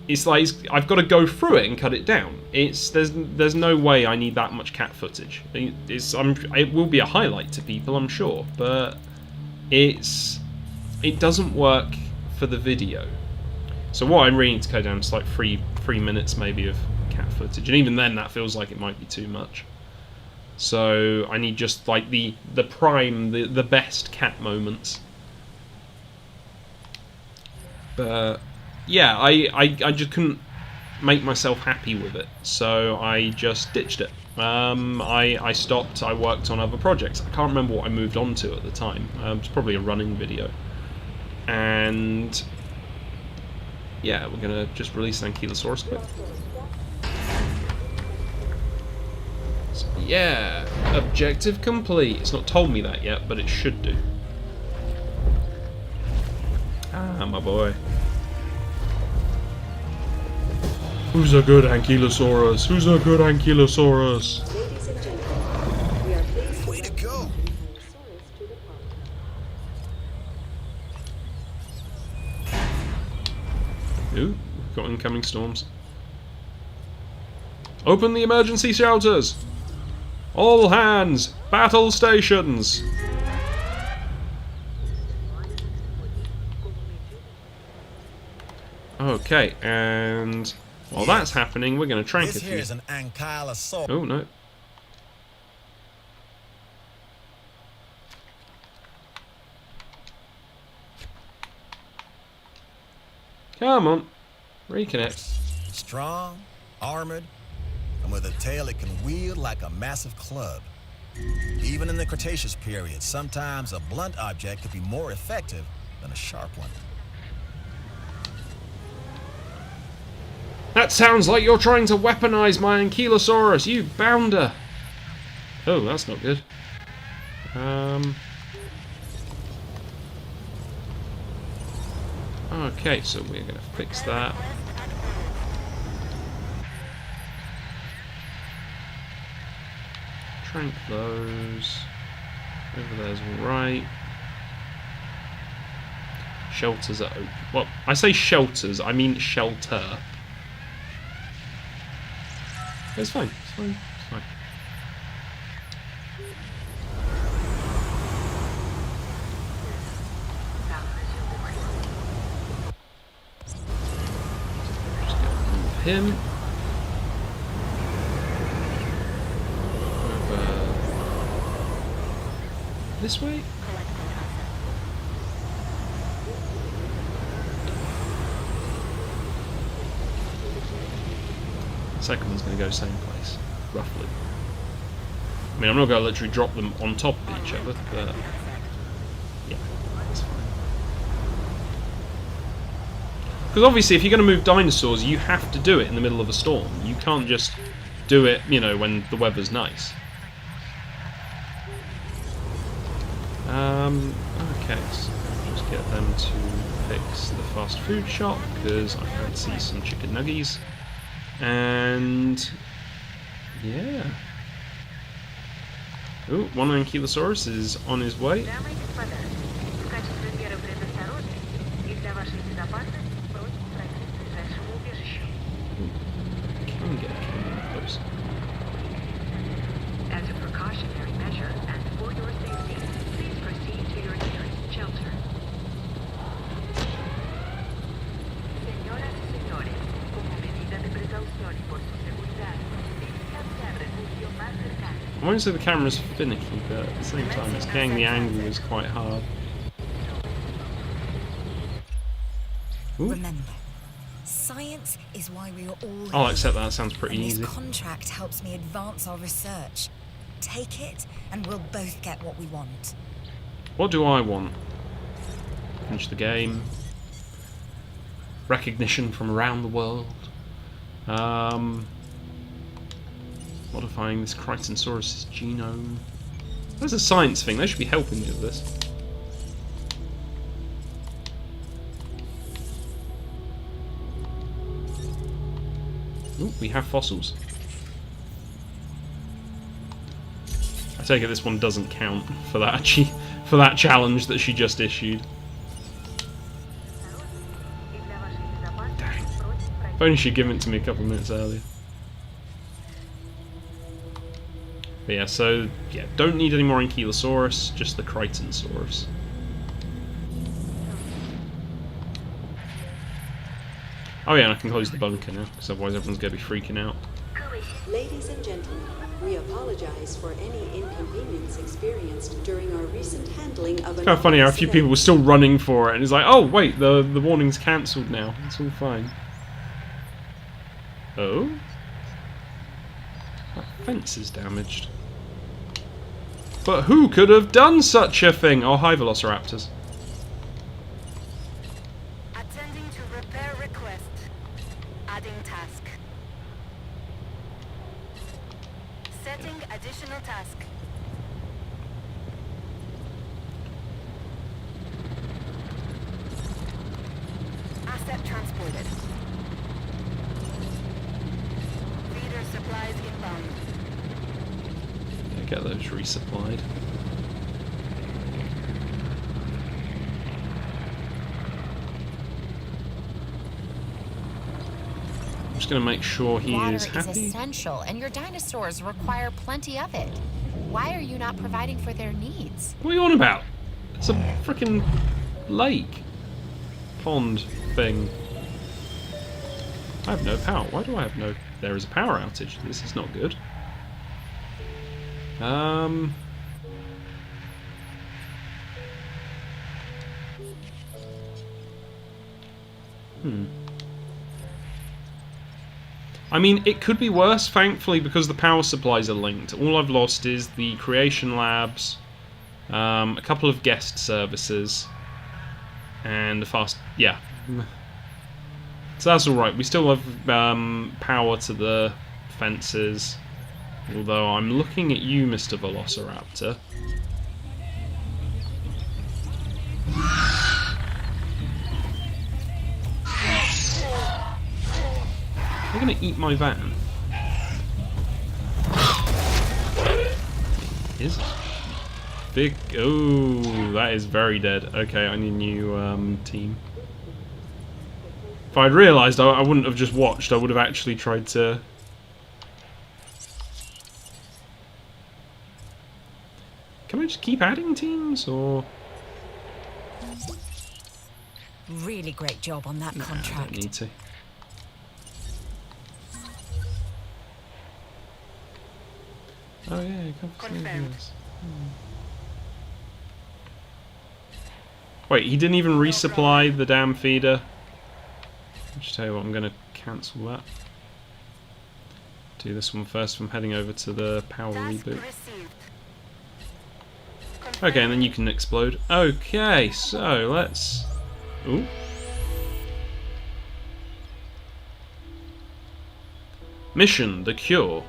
it's like I've got to go through it and cut it down. There's no way I need that much cat footage. It will be a highlight to people, I'm sure, but it doesn't work for the video. So what I really need to cut down is like three minutes maybe of cat footage, and even then that feels like it might be too much. So I need just like the prime, the best cat moments. But yeah, I just couldn't make myself happy with it, so I just ditched it. I stopped. I worked on other projects. I can't remember what I moved on to at the time. It was probably a running video, and yeah, we're gonna just release an Ankylosaurus quick. So, yeah, objective complete. It's not told me that yet, but it should do. Ah, my boy. Who's a good Ankylosaurus? Who's a good Ankylosaurus? Ladies and gentlemen, we are pleased Way to go! Ooh, we've got incoming storms. Open the emergency shelters! All hands! Battle stations! Okay, and while that's happening, we're going to trank a This few. here is an Ankylosaurus. Oh, no. Come on. Reconnect. Strong, armored, and with a tail it can wield like a massive club. Even in the Cretaceous period, sometimes a blunt object could be more effective than a sharp one. That sounds like you're trying to weaponize my Ankylosaurus, you bounder! Oh, that's not good. Okay, so we're going to fix that. Trank those. Over there's alright. Shelters are open. Well, I say shelters, I mean shelter. It's fine, it's fine, it's fine. Just gonna move him. Over this way. Second one's going to go same place, roughly. I mean, I'm not going to literally drop them on top of each other, but yeah, that's fine. Because obviously, if you're going to move dinosaurs, you have to do it in the middle of a storm. You can't just do it, you know, when the weather's nice. Okay, so just get them to fix the fast food shop because I fancy some chicken nuggies. And yeah. Oh, one Ankylosaurus is on his way. Can get a camera close. As a precautionary measure and for your safety, please proceed to your nearest shelter. Señoras y señores, como medida de precaución y por su seguridad, diríjanse al refugio más cercano. I won't say the camera's finicky, but at the same time, it's getting the angle is quite hard. Ooh. Remember, science is why we are all I'll here. accept that. Sounds pretty And easy. this contract helps me advance our research. Take it, and we'll both get what we want. What do I want? Finish the game. Recognition from around the world. Modifying this Crichtonsaurus' genome. That's a science thing. They should be helping me with this. Ooh, we have fossils. I take it this one doesn't count for that for that challenge that she just issued. Dang. If only she'd given it to me a couple of minutes earlier. But yeah, so yeah, don't need any more Ankylosaurus, just the Crichtonsaurus. Oh yeah, and I can close the bunker now, because otherwise everyone's going to be freaking out. Ladies and gentlemen, we apologize for any inconvenience experienced during our recent handling of It's kind of funny how a few people were still running for it, and it's like, oh wait, the warning's cancelled now. It's all fine. Oh? That fence is damaged. But who could have done such a thing? Oh, hi, Velociraptors. Attending to repair request. Adding task. Setting additional task. Asset transported. Feeder supplies inbound. Yeah, get those resupplied. I'm just going to make sure he Water is happy. is essential, and your dinosaurs require plenty of it. Why are you not providing for their needs? What are you on about? It's a freaking lake. Pond thing. I have no power. Why do I have no... There is a power outage. This is not good. I mean, it could be worse, thankfully, because the power supplies are linked. All I've lost is the creation labs, a couple of guest services, and a fast... yeah. So that's alright. We still have power to the fences. Although I'm looking at you, Mr. Velociraptor. They're gonna eat my van. Is big? Oh, that is very dead. Okay, I need a new team. If I'd realised, I wouldn't have just watched. I would have actually tried to. Can I just keep adding teams, or? Really great job on that Nah, I contract. don't need to. Oh yeah, Confirmed. Wait, he didn't even resupply the damn feeder. I'll just tell you what, I'm going to cancel that. Do this one first from heading over to the power Task reboot. received. Okay, and then you can explode. Okay, so let's... Ooh. Mission, the cure.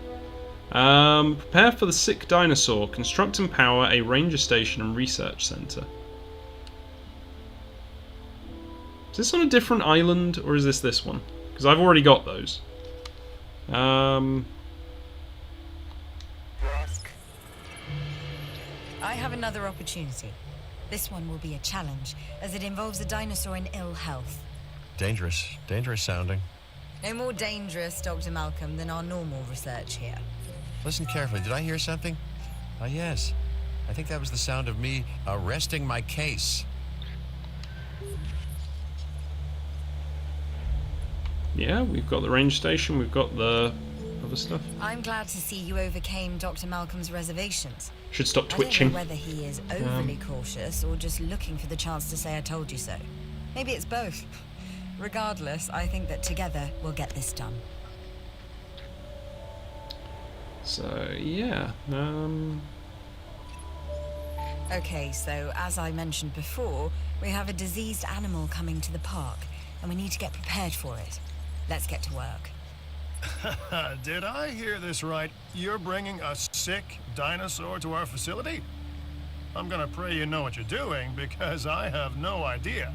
Prepare for the sick dinosaur. Construct and power a ranger station and research center. Is this on a different island, or is this one? Because I've already got those. I have another opportunity. This one will be a challenge, as it involves a dinosaur in ill health. Dangerous sounding. No more dangerous, Dr. Malcolm, than our normal research here. Listen carefully. Did I hear something? Ah, yes. I think that was the sound of me arresting my case. Yeah, we've got the range station, we've got the other stuff. I'm glad to see you overcame Dr. Malcolm's reservations. Should stop I don't twitching. know whether he is overly cautious or just looking for the chance to say I told you so. Maybe it's both. Regardless, I think that together we'll get this done. So, yeah. Okay, so as I mentioned before, we have a diseased animal coming to the park, and we need to get prepared for it. Let's get to work. Did I hear this right? You're bringing a sick dinosaur to our facility? I'm gonna pray you know what you're doing, because I have no idea.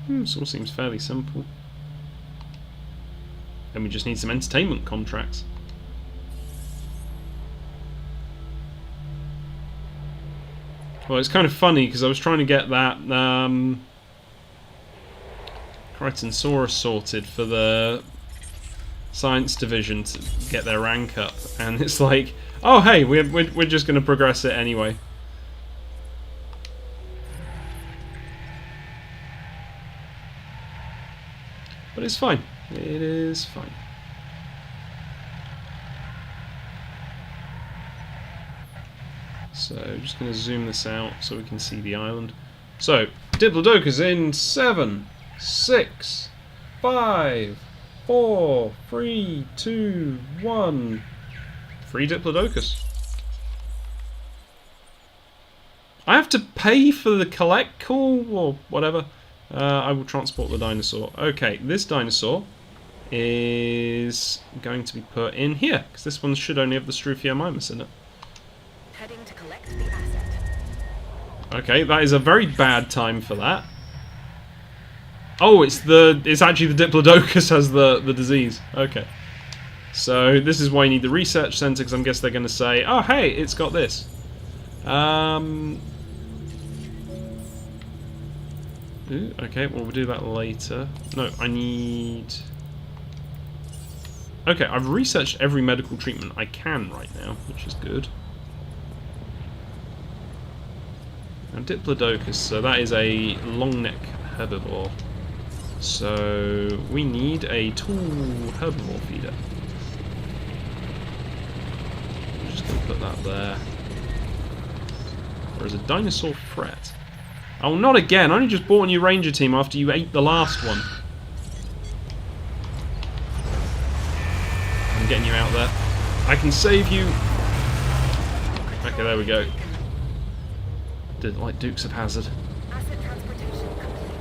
This all seems fairly simple. Then we just need some entertainment contracts. Well, it's kind of funny because I was trying to get that Crichtonsaurus sorted for the science division to get their rank up, and it's like, oh hey, we're just going to progress it anyway. But it's fine. It is fine. So, just going to zoom this out so we can see the island. So, Diplodocus in 7, 6, 5, 4, 3, 2, 1. Free Diplodocus. I have to pay for the collect call or whatever. I will transport the dinosaur. Okay, this dinosaur is going to be put in here because this one should only have the Struthiomimus in it. Heading to collect the asset. Okay, that is a very bad time for that. Oh, it's actually the Diplodocus has the disease. Okay. So this is why you need the research center, because I guess they're going to say, oh hey, it's got this. Ooh, okay, well we'll do that later. No, I need... Okay, I've researched every medical treatment I can right now, which is good. Now Diplodocus, so that is a long neck herbivore. So we need a tall herbivore feeder. I'm just going to put that there. There is a dinosaur threat. Oh, not again! I only just bought a new ranger team after you ate the last one. I'm getting you out there. I can save you. Okay, there we go. Did like Dukes of Hazzard. Asset transportation complete.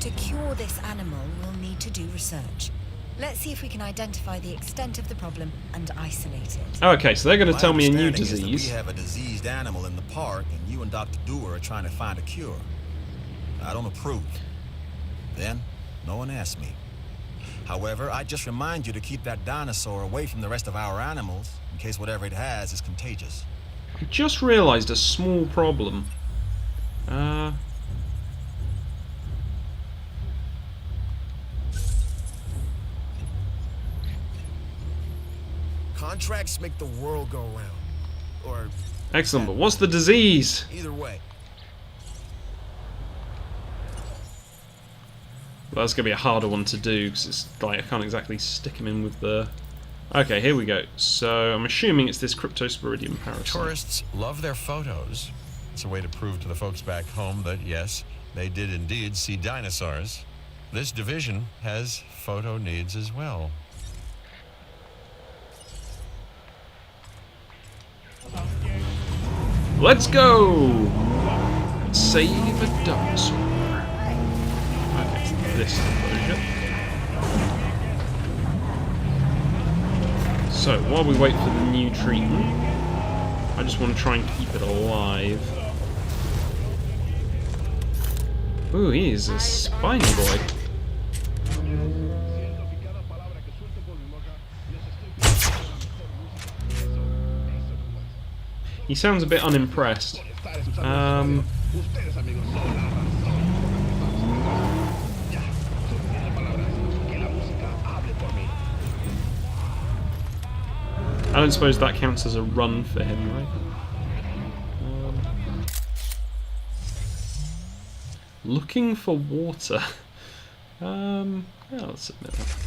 To cure this animal, we'll need to do research. Let's see if we can identify the extent of the problem and isolate it. Okay, so they're going to My tell me a new understanding is that disease. we have a diseased animal in the park, and you and Dr. Dewar are trying to find a cure. I don't approve. Then, no one asked me. However, I just remind you to keep that dinosaur away from the rest of our animals, in case whatever it has is contagious. I just realised a small problem. Contracts make the world go round. Or Excellent, but what's the disease? either way. Well, that's going to be a harder one to do, because it's like I can't exactly stick him in with the... Okay, here we go. So, I'm assuming it's this Cryptosporidium parasite. Tourists love their photos. It's a way to prove to the folks back home that, yes, they did indeed see dinosaurs. This division has photo needs as well. Let's go! Save a dinosaur. Okay, so this enclosure. So, while we wait for the new treatment, I just want to try and keep it alive. Ooh, he is a spiny boy. He sounds a bit unimpressed. I don't suppose that counts as a run for him, right? Looking for water. Yeah, let's admit that.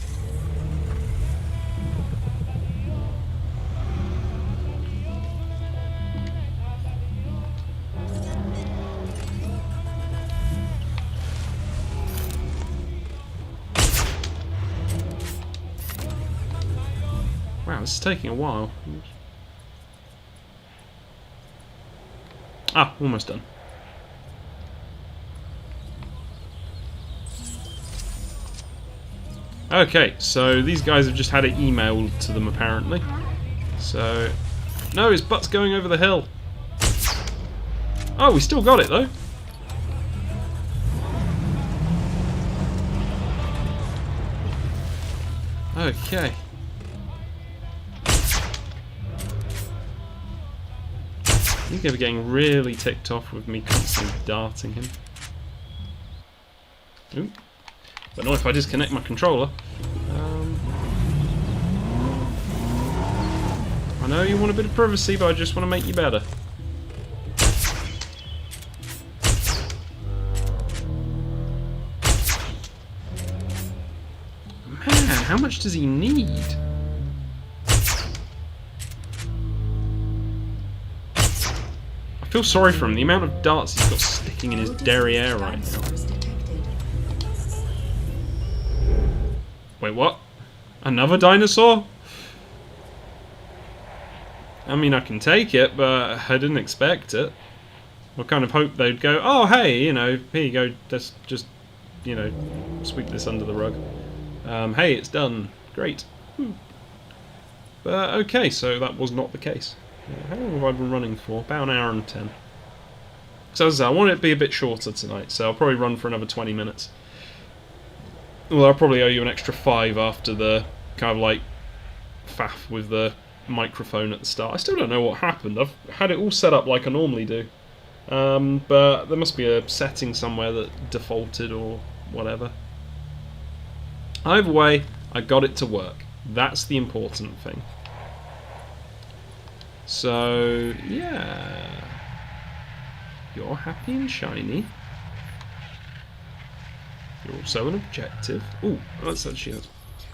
it's taking a while. Ah, almost done. Okay, so these guys have just had it emailed to them apparently. So, no, his butt's going over the hill. Oh, we still got it though. Okay. He's going to be getting really ticked off with me constantly darting him. Ooh. But not if I disconnect my controller. I know you want a bit of privacy, but I just want to make you better. Man, how much does he need? I feel sorry for him. The amount of darts he's got sticking in his derriere right now. Wait, what? Another dinosaur? I mean, I can take it, but I didn't expect it. I kind of hoped they'd go, oh, hey, you know, here you go, let's just, you know, sweep this under the rug. Hey, it's done. Great. But, okay, so that was not the case. How long have I been running for? About an hour and 10. So as I said, I want it to be a bit shorter tonight, so I'll probably run for another 20 minutes. Well, I'll probably owe you an extra 5 after the kind of like faff with the microphone at the start. I still don't know what happened. I've had it all set up like I normally do. But there must be a setting somewhere that defaulted or whatever. Either way, I got it to work. That's the important thing. So, yeah. You're happy and shiny. You're also an objective. Ooh, that's actually a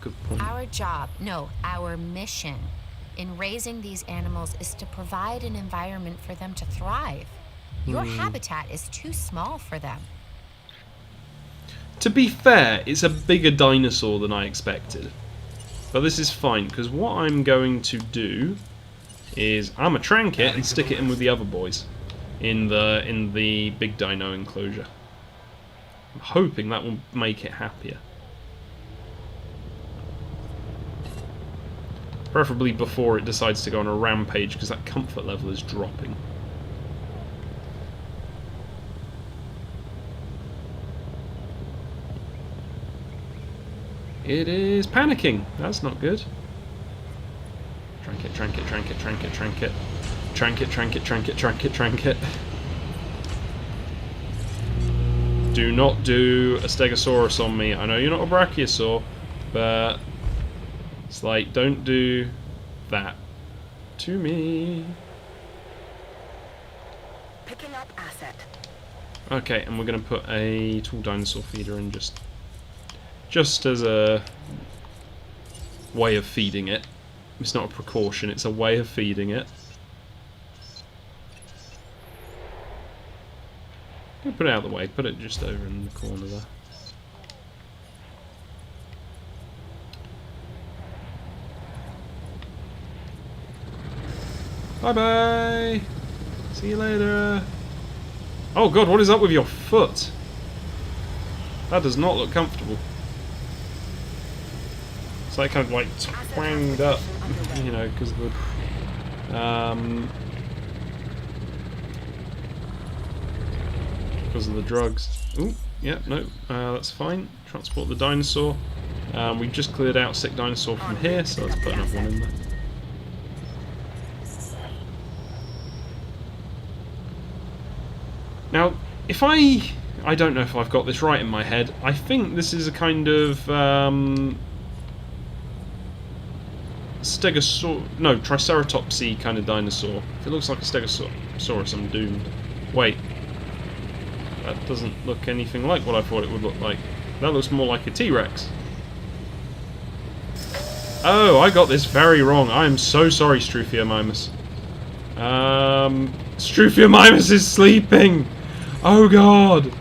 good point. Our job, no, our mission in raising these animals is to provide an environment for them to thrive. Your habitat is too small for them. To be fair, it's a bigger dinosaur than I expected. But this is fine, because what I'm going to do is I'm going to trank it and stick it in with the other boys in the big dino enclosure. I'm hoping that will make it happier. Preferably before it decides to go on a rampage, because that comfort level is dropping. It is panicking. That's not good. Trank it, trank it, trank it, trank it, trank it. Trank it, trank it, trank it, trank it, trank it. Do not do a Stegosaurus on me. I know you're not a Brachiosaur, but it's like, don't do that to me. Picking up asset. Okay, and we're going to put a tall dinosaur feeder in just as a way of feeding it. It's not a precaution, it's a way of feeding it. Put it out of the way, put it just over in the corner there. Bye bye! See you later! Oh god, what is up with your foot? That does not look comfortable. It's like kind of like twanged up, you know, because of the drugs. Ooh, yeah, no, that's fine. Transport the dinosaur. We just cleared out sick dinosaur from here, so let's put another one in there. Now, if I don't know if I've got this right in my head. I think this is a kind of Triceratopsy kind of dinosaur. If it looks like a Stegosaurus, I'm doomed. Wait, that doesn't look anything like what I thought it would look like. That looks more like a T-Rex. Oh, I got this very wrong. I am so sorry, Struthiomimus. Struthiomimus is sleeping! Oh god!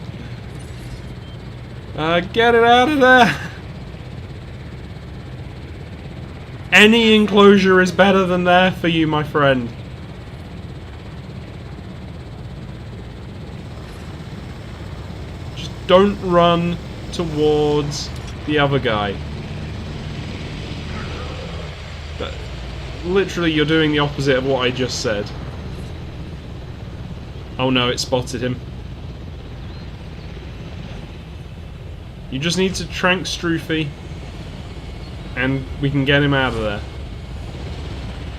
Get it out of there! Any enclosure is better than there for you, my friend. Just don't run towards the other guy. But literally, you're doing the opposite of what I just said. Oh no, it spotted him. You just need to trank Stroofy, and we can get him out of there.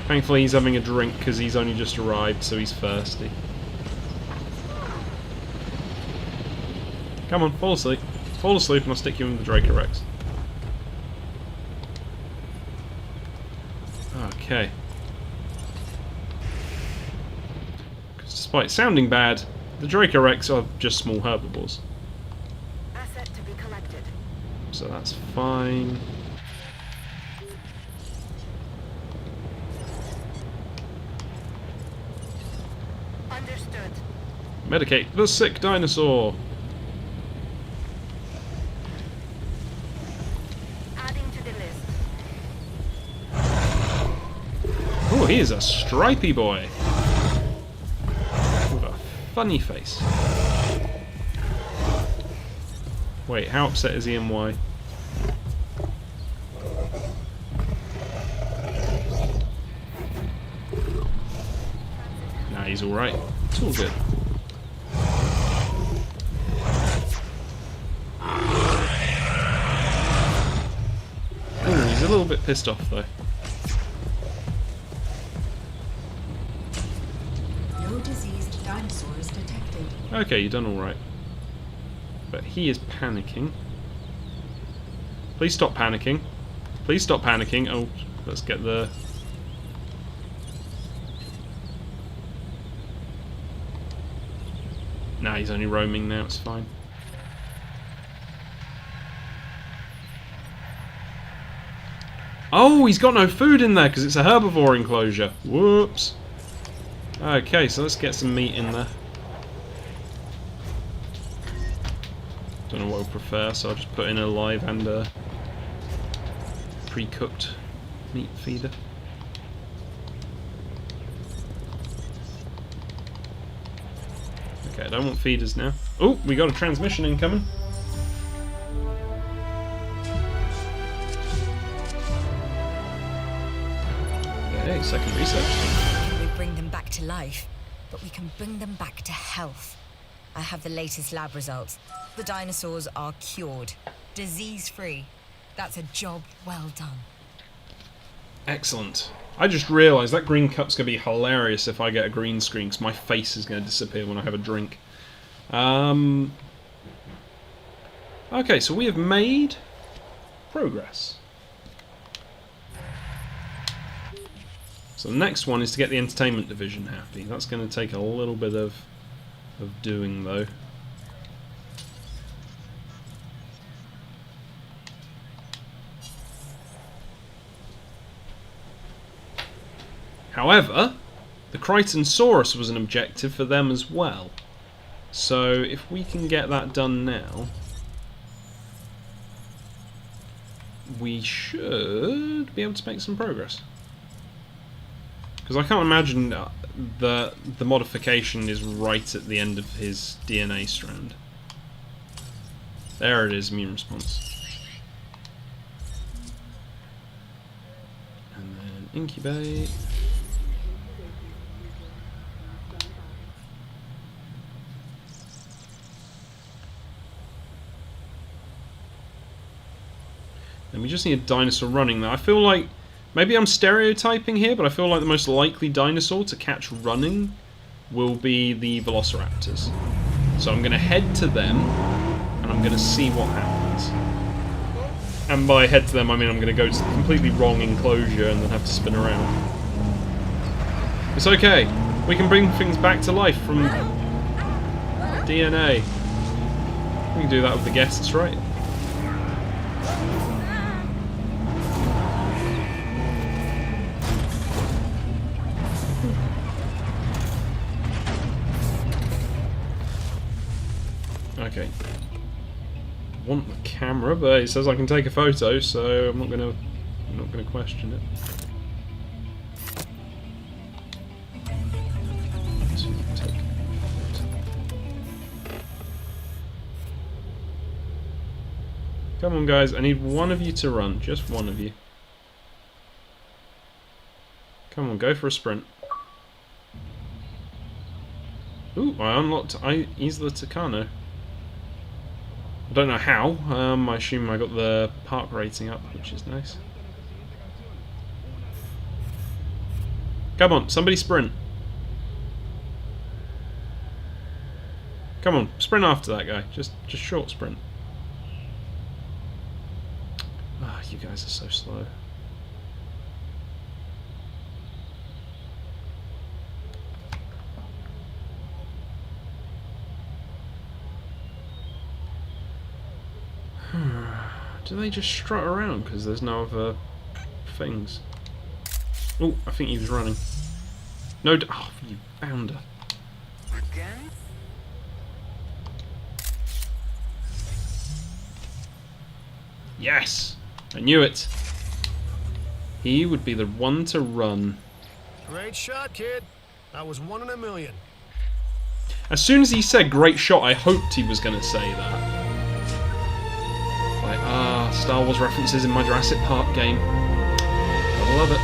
Thankfully he's having a drink because he's only just arrived, so he's thirsty. Come on, fall asleep. Fall asleep and I'll stick you in the Dracorex. Okay. Because despite sounding bad, the Dracorex are just small herbivores. Asset to be collected. So that's fine. Understood. Medicate the sick dinosaur. Adding to the list. Oh, he is a stripy boy. With a funny face. Wait, how upset is he and why? Nah, he's alright. It's all good. He's a little bit pissed off though. No diseased dinosaurs detected. Okay, you've done alright. But he is panicking. Please stop panicking. Please stop panicking. Oh, let's get the... Nah, he's only roaming now, it's fine. Oh, he's got no food in there because it's a herbivore enclosure. Whoops. Okay, so let's get some meat in there. Don't know what I prefer, so I'll just put in a live and a pre-cooked meat feeder. Okay, I don't want feeders now. Oh, we got a transmission incoming. Okay, second research. We bring them back to life, but we can bring them back to health. I have the latest lab results. The dinosaurs are cured, disease-free. That's a job well done. Excellent. I just realised that green cup's going to be hilarious if I get a green screen, because my face is going to disappear when I have a drink. Okay, so we have made progress. So the next one is to get the entertainment division happy. That's going to take a little bit of doing, though. However, the Crichtonsaurus was an objective for them as well. So if we can get that done now, we should be able to make some progress. Because I can't imagine that the modification is right at the end of his DNA strand. There it is, immune response. And then incubate. And we just need a dinosaur running there. I feel like, maybe I'm stereotyping here, but I feel like the most likely dinosaur to catch running will be the velociraptors. So I'm going to head to them, and I'm going to see what happens. And by head to them, I mean I'm going to go to the completely wrong enclosure and then have to spin around. It's okay. We can bring things back to life from DNA. We can do that with the guests, right? Okay. Want the camera, but it says I can take a photo, so I'm not going to I'm not going to question it. So you can take it. Come on, guys. I need one of you to run. Just one of you. Come on, go for a sprint. Ooh, I unlocked Isla Tucano. I don't know how. I assume I got the park rating up, which is nice. Come on, somebody sprint. Come on, sprint after that guy. Just short sprint. Ah, you guys are so slow. Do they just strut around because there's no other things? Oh, I think he was running. No, oh, you bounder. Again? Yes! I knew it. He would be the one to run. Great shot, kid. That was 1 in a million. As soon as he said great shot, I hoped he was going to say that. Like, Star Wars references in my Jurassic Park game. I love it.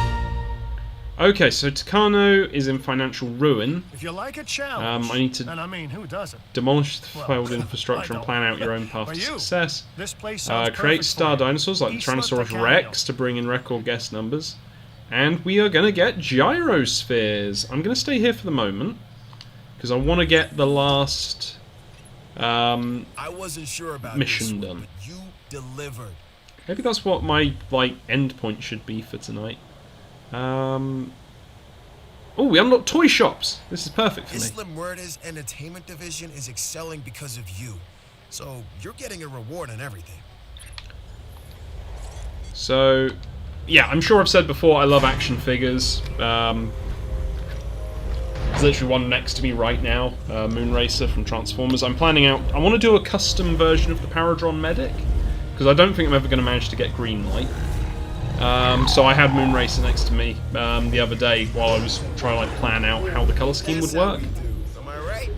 Okay, so Tucano is in financial ruin. If you like a challenge, I need to and I mean, who doesn't? demolish the Well, failed infrastructure I and plan out your own path But to you, success. This place sounds Create perfect star for you. dinosaurs like the Isla Tyrannosaurus Tucano. Rex to bring in record guest numbers. And we are going to get gyrospheres. I'm going to stay here for the moment because I want to get the last I wasn't sure about mission this one, done. but you delivered. Maybe that's what my end point should be for tonight. Oh, we unlocked toy shops. This is perfect for me. Isla Muertes entertainment division is excelling because of you. So you're getting a reward on everything. So, yeah, I'm sure I've said before I love action figures. There's literally one next to me right now, Moonracer from Transformers. I'm planning out... I want to do a custom version of the Paradron Medic, because I don't think I'm ever going to manage to get green light. So I had Moonracer next to me the other day while I was trying to plan out how the colour scheme would work. Am I right?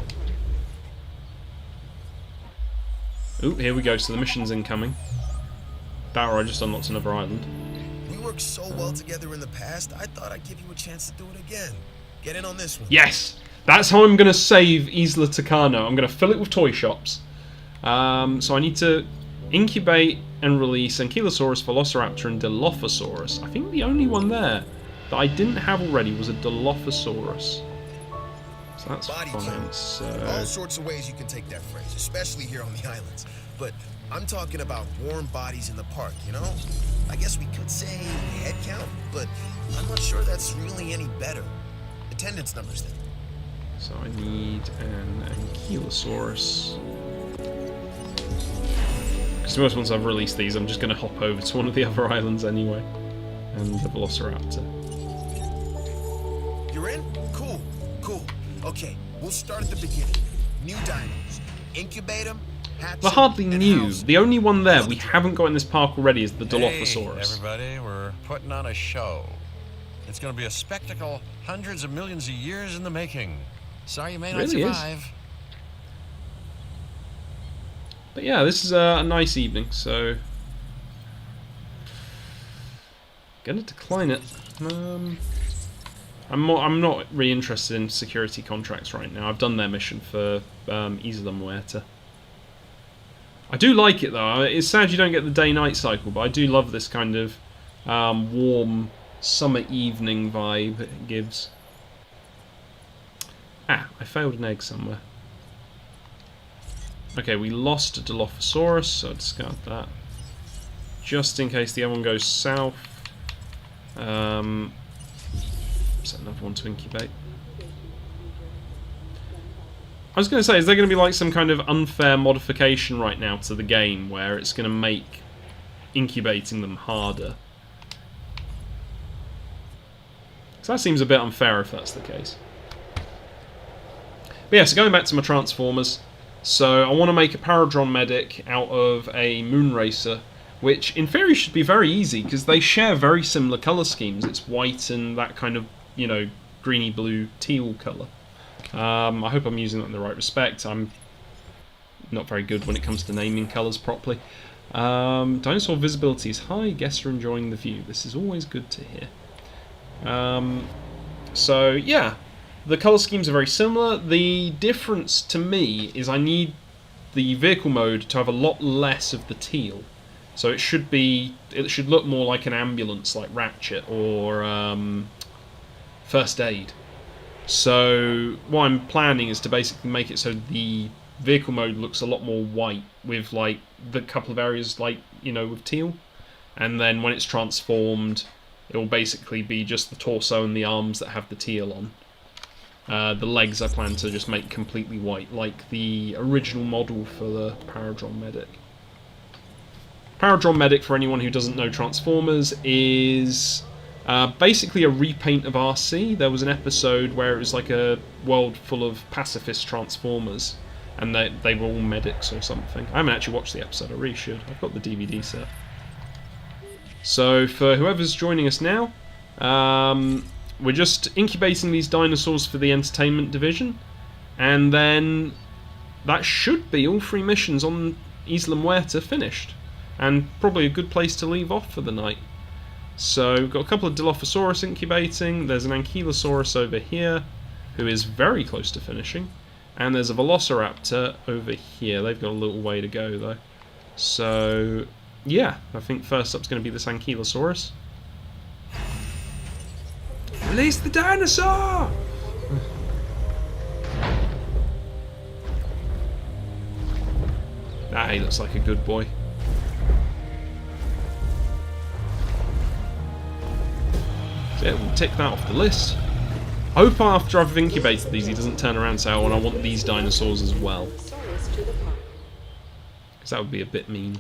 Ooh, here we go, so the mission's incoming. That or I just unlocked another island. We worked so well together in the past, I thought I'd give you a chance to do it again. Get in on this one. Yes! That's how I'm going to save Isla Tucano. I'm going to fill it with toy shops. So I need to incubate and release Ankylosaurus, Velociraptor, and Dilophosaurus. I think the only one there that I didn't have already was a Dilophosaurus. So that's Body fine. count. So All sorts of ways you can take that phrase, especially here on the islands. But I'm talking about warm bodies in the park, you know? I guess we could say head count, but I'm not sure that's really any better. Attendance numbers then. So I need an Ankylosaurus. Because most once I've released these, I'm just going to hop over to one of the other islands anyway. And the Velociraptor. You're in? Cool, cool. Okay, we'll start at the beginning. New dinos. Incubate them, hatch They're hardly them, and new. house them. The only one there we haven't got in this park already is the Hey, Dilophosaurus. everybody, we're putting on a show. It's going to be a spectacle hundreds of millions of years in the making. Sorry you may not Really is. survive. But yeah, this is a nice evening, so... Gonna decline it. I'm not really interested in security contracts right now. I've done their mission for Isla Muerta. I do like it though. It's sad you don't get the day-night cycle, but I do love this kind of warm summer evening vibe it gives. Ah, I failed an egg somewhere. Okay, we lost a Dilophosaurus, so discard that. Just in case the other one goes south. Set another one to incubate. I was going to say, is there going to be like some kind of unfair modification right now to the game where it's going to make incubating them harder? So that seems a bit unfair if that's the case. But yeah, so going back to my Transformers. So I want to make a Paradron Medic out of a Moonracer which in theory should be very easy because they share very similar colour schemes. It's white and that kind of, you know, greeny blue teal colour. I hope I'm using that in the right respect. I'm not very good when it comes to naming colours properly. Dinosaur visibility is high. Guests are enjoying the view. This is always good to hear. So yeah, the colour schemes are very similar. The difference to me is I need the vehicle mode to have a lot less of the teal. So it should look more like an ambulance, like Ratchet or First Aid. So what I'm planning is to basically make it so the vehicle mode looks a lot more white, with like the couple of areas like, you know, with teal, and then when it's transformed, it will basically be just the torso and the arms that have the teal on. The legs I plan to just make completely white, like the original model for the Paradron Medic. Paradron Medic, for anyone who doesn't know Transformers, is basically a repaint of RC. There was an episode where it was like a world full of pacifist Transformers, and they were all medics or something. I haven't actually watched the episode, I really should. I've got the DVD set. So for whoever's joining us now, we're just incubating these dinosaurs for the entertainment division, and then that should be all 3 missions on Isla Muerta finished, and probably a good place to leave off for the night. So we've got a couple of Dilophosaurus incubating, there's an Ankylosaurus over here, who is very close to finishing, and there's a Velociraptor over here. They've got a little way to go though. So yeah, I think first up's going to be this Ankylosaurus. Release the dinosaur! Ah, he looks like a good boy. So yeah, we'll tick that off the list. Hope after I've incubated these he doesn't turn around and say, oh, and I want these dinosaurs as well. Because that would be a bit mean.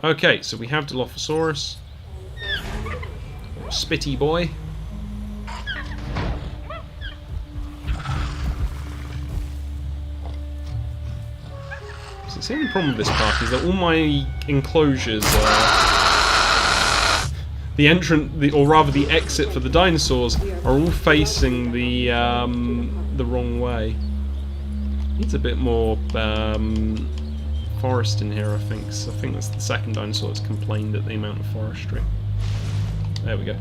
Okay, so we have Dilophosaurus. Spitty boy. So the only problem with this park is that all my enclosures the exit for the dinosaurs are all facing the wrong way. Needs a bit more forest in here, I think. So I think that's the second dinosaur that's complained at the amount of forestry. There we go.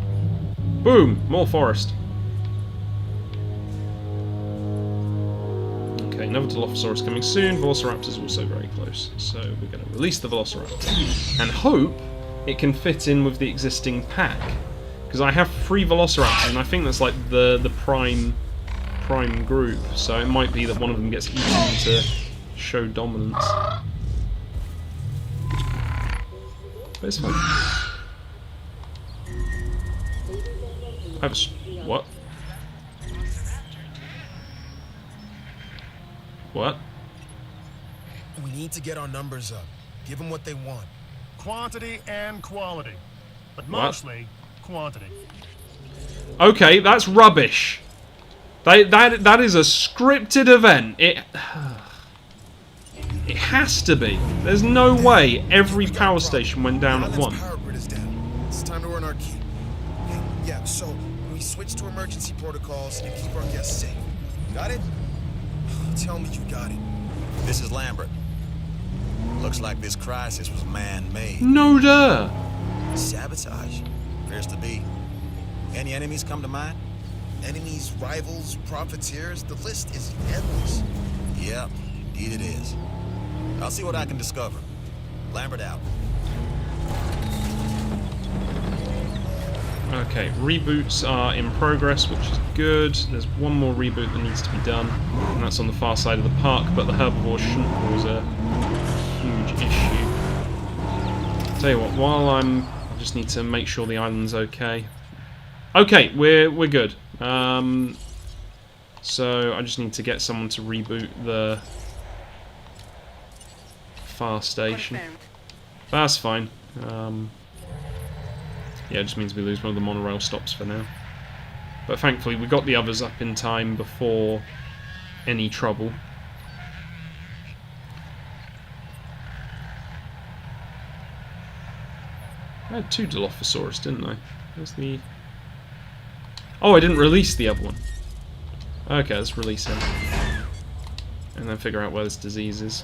Boom! More forest. Okay, another Dilophosaurus coming soon. Velociraptor's also very close. So we're going to release the Velociraptor and hope it can fit in with the existing pack. Because I have 3 Velociraptors and I think that's like the prime group. So it might be that one of them gets eaten to show dominance. But it's fine. I have a... What? What? We need to get our numbers up. Give them what they want. Quantity and quality. But mostly quantity. Okay, that's rubbish. That is a scripted event. It has to be. There's no way every power station went down at once. Power grid is down. It's time to earn our keep. Yeah, so we switch to emergency protocols and keep our guests safe. Got it? Tell me you got it. This is Lambert. Looks like this crisis was man-made. No duh. Sabotage? Appears to be. Any enemies come to mind? Enemies, rivals, profiteers, the list is endless. Yep, indeed it is. I'll see what I can discover. Lambert out. Okay, reboots are in progress, which is good. There's one more reboot that needs to be done, and that's on the far side of the park, but the herbivores shouldn't cause a huge issue. Tell you what, while I just need to make sure the island's okay. Okay, we're good. So I just need to get someone to reboot the far station. That's fine. Yeah, it just means we lose one of the monorail stops for now. But thankfully we got the others up in time before any trouble. I had 2 Dilophosaurus, didn't I? Where's the... Oh, I didn't release the other one. Okay, let's release him. And then figure out where this disease is.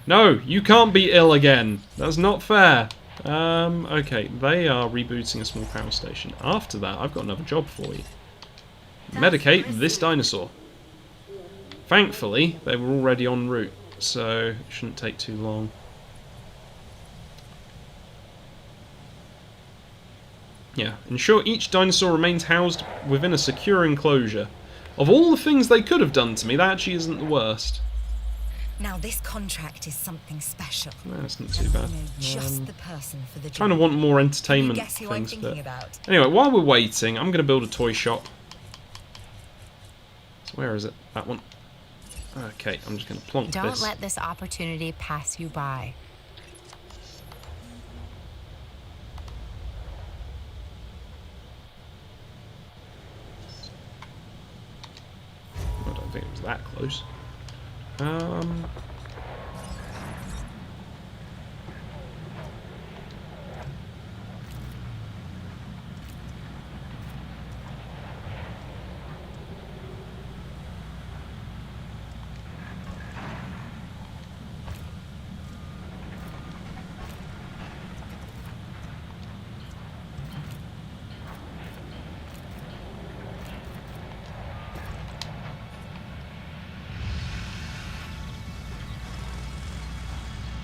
No, you can't be ill again. That's not fair. Okay, they are rebooting a small power station. After that, I've got another job for you. Medicate this dinosaur. Thankfully, they were already en route, so it shouldn't take too long. Yeah, ensure each dinosaur remains housed within a secure enclosure. Of all the things they could have done to me, that actually isn't the worst. Now this contract is something special. No, that's not too bad. I know just the person for the job. Kind of want more entertainment Guess who I'm things, thinking but about? anyway, while we're waiting, I'm going to build a toy shop. So where is it? That one. Okay, I'm just going to plonk Don't this. let this opportunity pass you by. I don't think it was that close.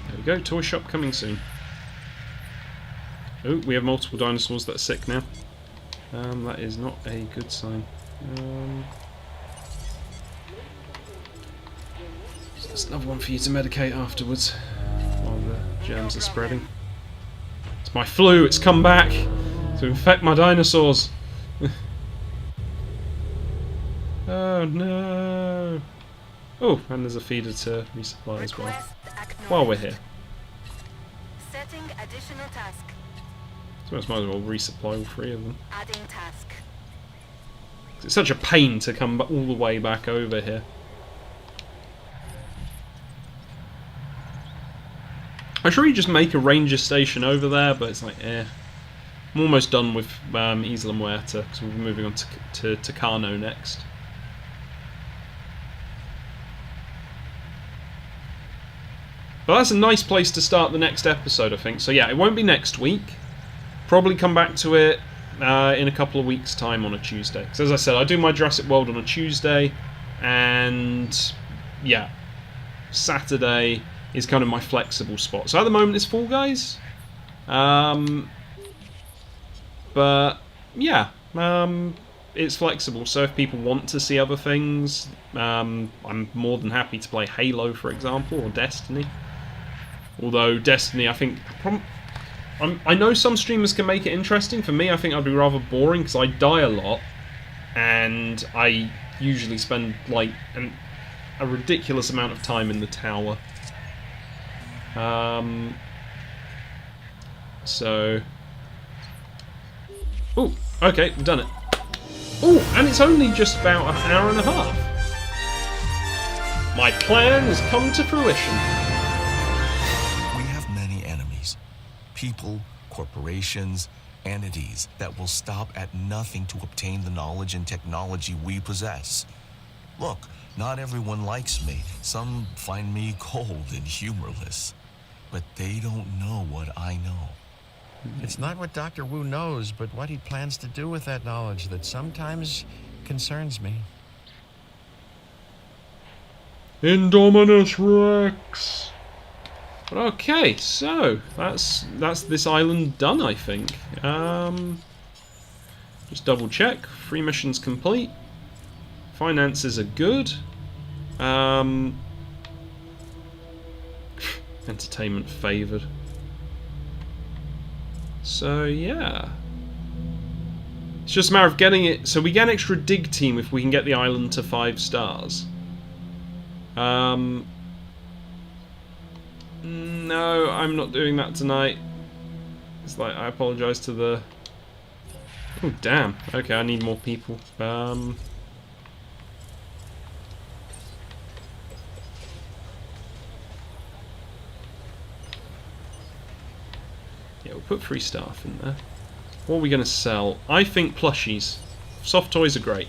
There we go, toy shop coming soon. Oh, we have multiple dinosaurs that are sick now. That is not a good sign. So there's another one for you to medicate afterwards, while the germs are spreading. It's my flu, it's come back to infect my dinosaurs. Oh no! Oh, and there's a feeder to resupply as well. While we're here. Setting additional task. So I might as well resupply all 3 of them. Adding task. It's such a pain to come all the way back over here. I should really just make a ranger station over there, but it's like, eh. I'm almost done with Isla Muerta, because we'll be moving on to Tucano next. But that's a nice place to start the next episode, I think. So yeah, it won't be next week. Probably come back to it in a couple of weeks' time on a Tuesday. Because as I said, I do my Jurassic World on a Tuesday, and yeah, Saturday is kind of my flexible spot. So at the moment it's Fall Guys. But yeah, it's flexible. So if people want to see other things, I'm more than happy to play Halo, for example, or Destiny. Although Destiny, I think, I know some streamers can make it interesting. For me, I think I'd be rather boring because I die a lot, and I usually spend like a ridiculous amount of time in the tower. So, oh, okay, we've done it. Oh, and it's only just about an hour and a half. My plan has come to fruition. People, corporations, entities that will stop at nothing to obtain the knowledge and technology we possess. Look, not everyone likes me. Some find me cold and humorless. But they don't know what I know. It's not what Dr. Wu knows, but what he plans to do with that knowledge that sometimes concerns me. Indominus Rex! Okay, so that's this island done, I think. Just double check. 3 missions complete. Finances are good. Entertainment favoured. So yeah. It's just a matter of getting it. So we get an extra dig team if we can get the island to 5 stars. No, I'm not doing that tonight. It's like, I apologise to the... Oh, damn. Okay, I need more people. put free staff in there. What are we going to sell? I think plushies. Soft toys are great.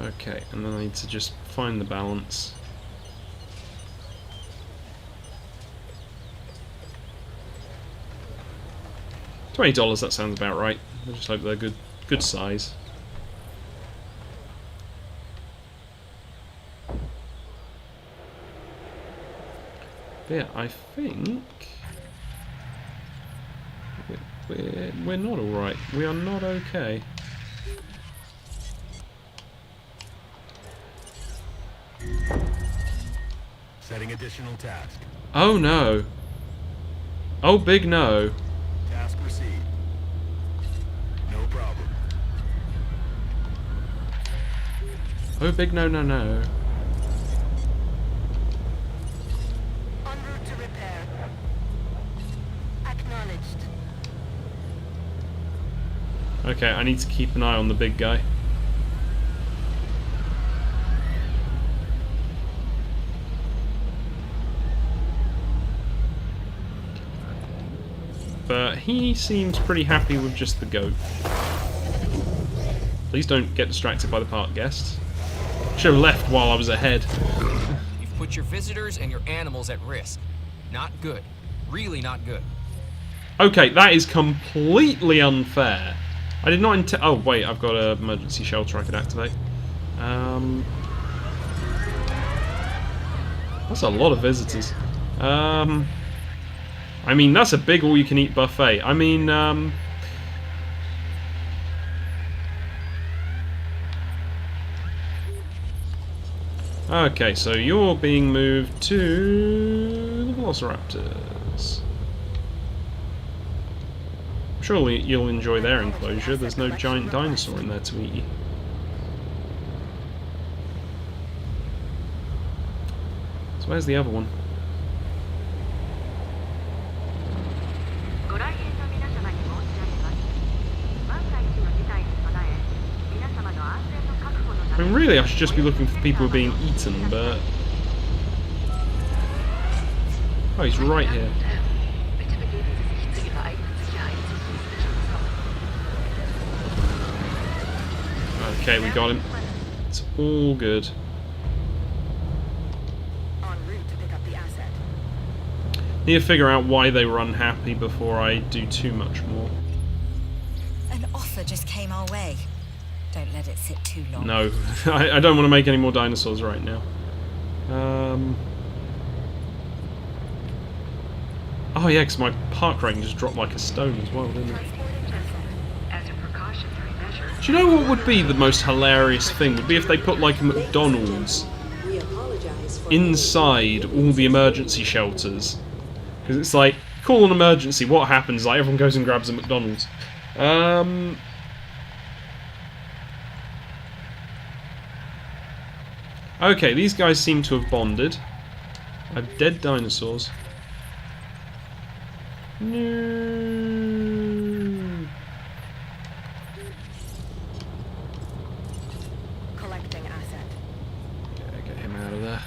Okay, and then I need to just find the balance. $20, that sounds about right. I just hope they're good size. But yeah, I think we're not alright. We are not okay. Setting additional task. Oh no. Oh big no. Task received. No problem. Oh big no no no. En route to repair. Acknowledged. Okay, I need to keep an eye on the big guy. But he seems pretty happy with just the goat. Please don't get distracted by the park guests. Should have left while I was ahead. You've put your visitors and your animals at risk. Not good. Really not good. Okay, that is completely unfair. I did not intend... Oh, wait, I've got an emergency shelter I could activate. That's a lot of visitors. I mean, that's a big all-you-can-eat buffet. I mean, okay, so you're being moved to the Velociraptors. Surely you'll enjoy their enclosure. There's no giant dinosaur in there to eat you. So where's the other one? I mean, really, I should just be looking for people who are being eaten, but... Oh, he's right here. Okay, we got him. It's all good. En route to pick up the asset. Need to figure out why they were unhappy before I do too much more. An offer just came our way. Don't let it sit too long. No, I don't want to make any more dinosaurs right now. Oh yeah, because my park rating just dropped like a stone as well, didn't it? As a precautionary measure. Do you know what would be the most hilarious thing? Would be if they put like a McDonald's We apologize for inside all the emergency shelters. Because it's like, call an emergency, what happens? Like everyone goes and grabs a McDonald's. Okay, these guys seem to have bonded. I have dead dinosaurs. No. Collecting asset. Yeah, get him out of there.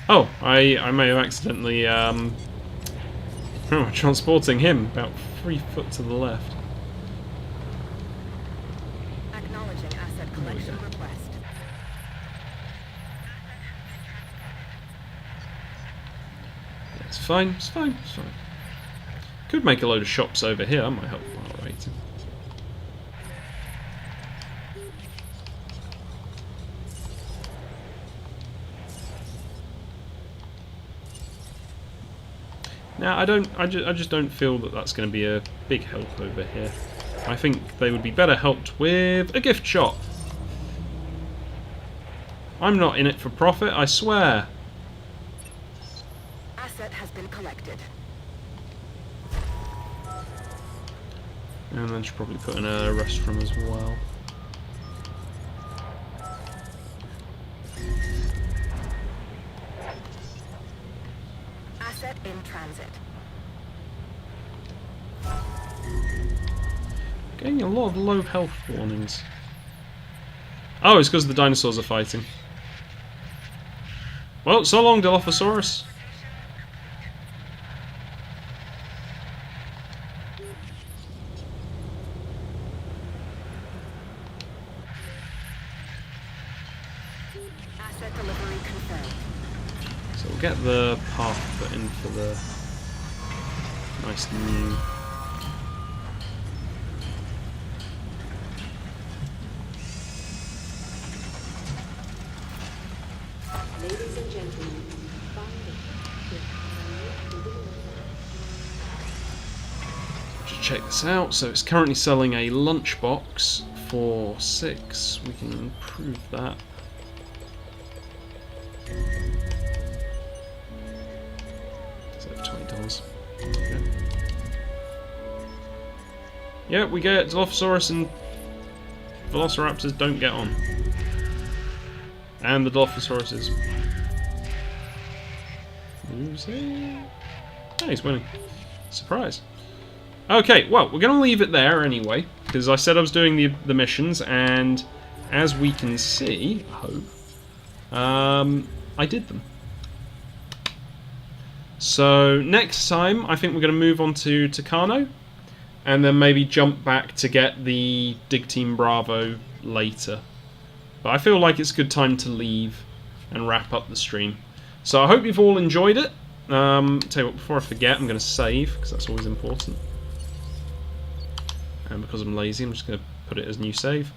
Oh, I may have accidentally transporting him about 3 foot to the left. Acknowledging asset collection request. It's fine, it's fine, it's fine. Could make a load of shops over here, that might help our rating. Now, I just don't feel that that's going to be a big help over here. I think they would be better helped with a gift shop. I'm not in it for profit, I swear. Asset has been collected. And then should probably put in a restroom as well. Asset in transit. Getting a lot of low health warnings. Oh, it's because the dinosaurs are fighting. Well, so long, Dilophosaurus. Asset delivery confirmed. So we'll get the path put in for the nice new... Ladies and gentlemen, Just check this out. So it's currently selling a lunchbox for 6. We can improve that. So $20. Okay. Yeah, we get Dilophosaurus and Velociraptors don't get on. And the Dilophosaurus is losing. Oh, he's winning. Surprise. Okay, well, we're going to leave it there anyway, because I said I was doing the missions, and as we can see, I hope, I did them. So next time, I think we're going to move on to Tucano, and then maybe jump back to get the Dig Team Bravo later. But I feel like it's a good time to leave and wrap up the stream. So I hope you've all enjoyed it. Tell you what, before I forget, I'm going to save, because that's always important. And because I'm lazy, I'm just going to put it as new save.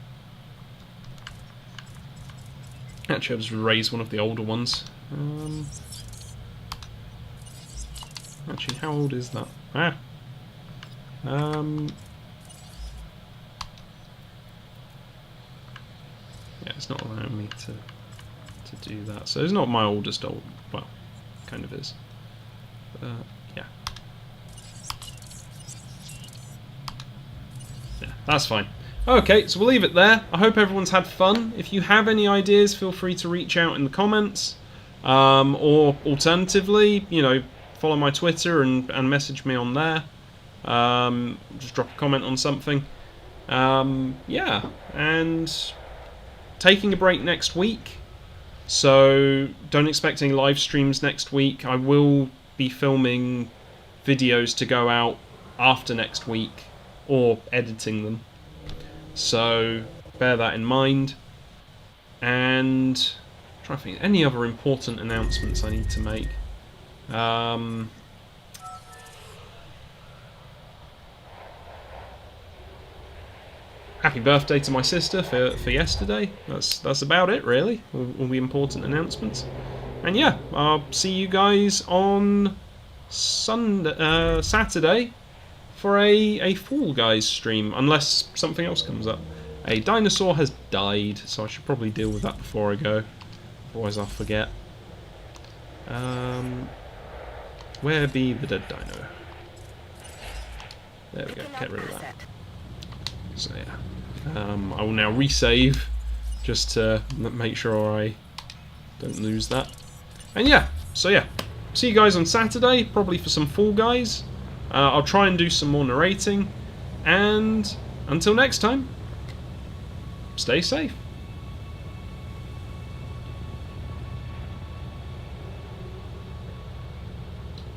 Actually, I'll just raise one of the older ones. Actually, how old is that? Ah. Yeah, it's not allowing me to do that. So it's not my oldest old. Well, kind of is. Yeah. Yeah, that's fine. Okay, so we'll leave it there. I hope everyone's had fun. If you have any ideas, feel free to reach out in the comments. Or alternatively, you know, follow my Twitter and message me on there. Just drop a comment on something. Yeah, and taking a break next week. So don't expect any live streams next week. I will be filming videos to go out after next week, or editing them. So bear that in mind. And I'm trying to think any other important announcements I need to make. Happy birthday to my sister for yesterday. That's about it really. All the important announcements. And yeah, I'll see you guys on Saturday for a Fall Guys stream, unless something else comes up. A dinosaur has died, so I should probably deal with that before I go. Otherwise I'll forget. Where be the dead dino? There we go, get rid of that. So yeah, I will now resave just to make sure I don't lose that. And yeah, so yeah, see you guys on Saturday, probably for some Fall Guys. I'll try and do some more narrating, and until next time, stay safe.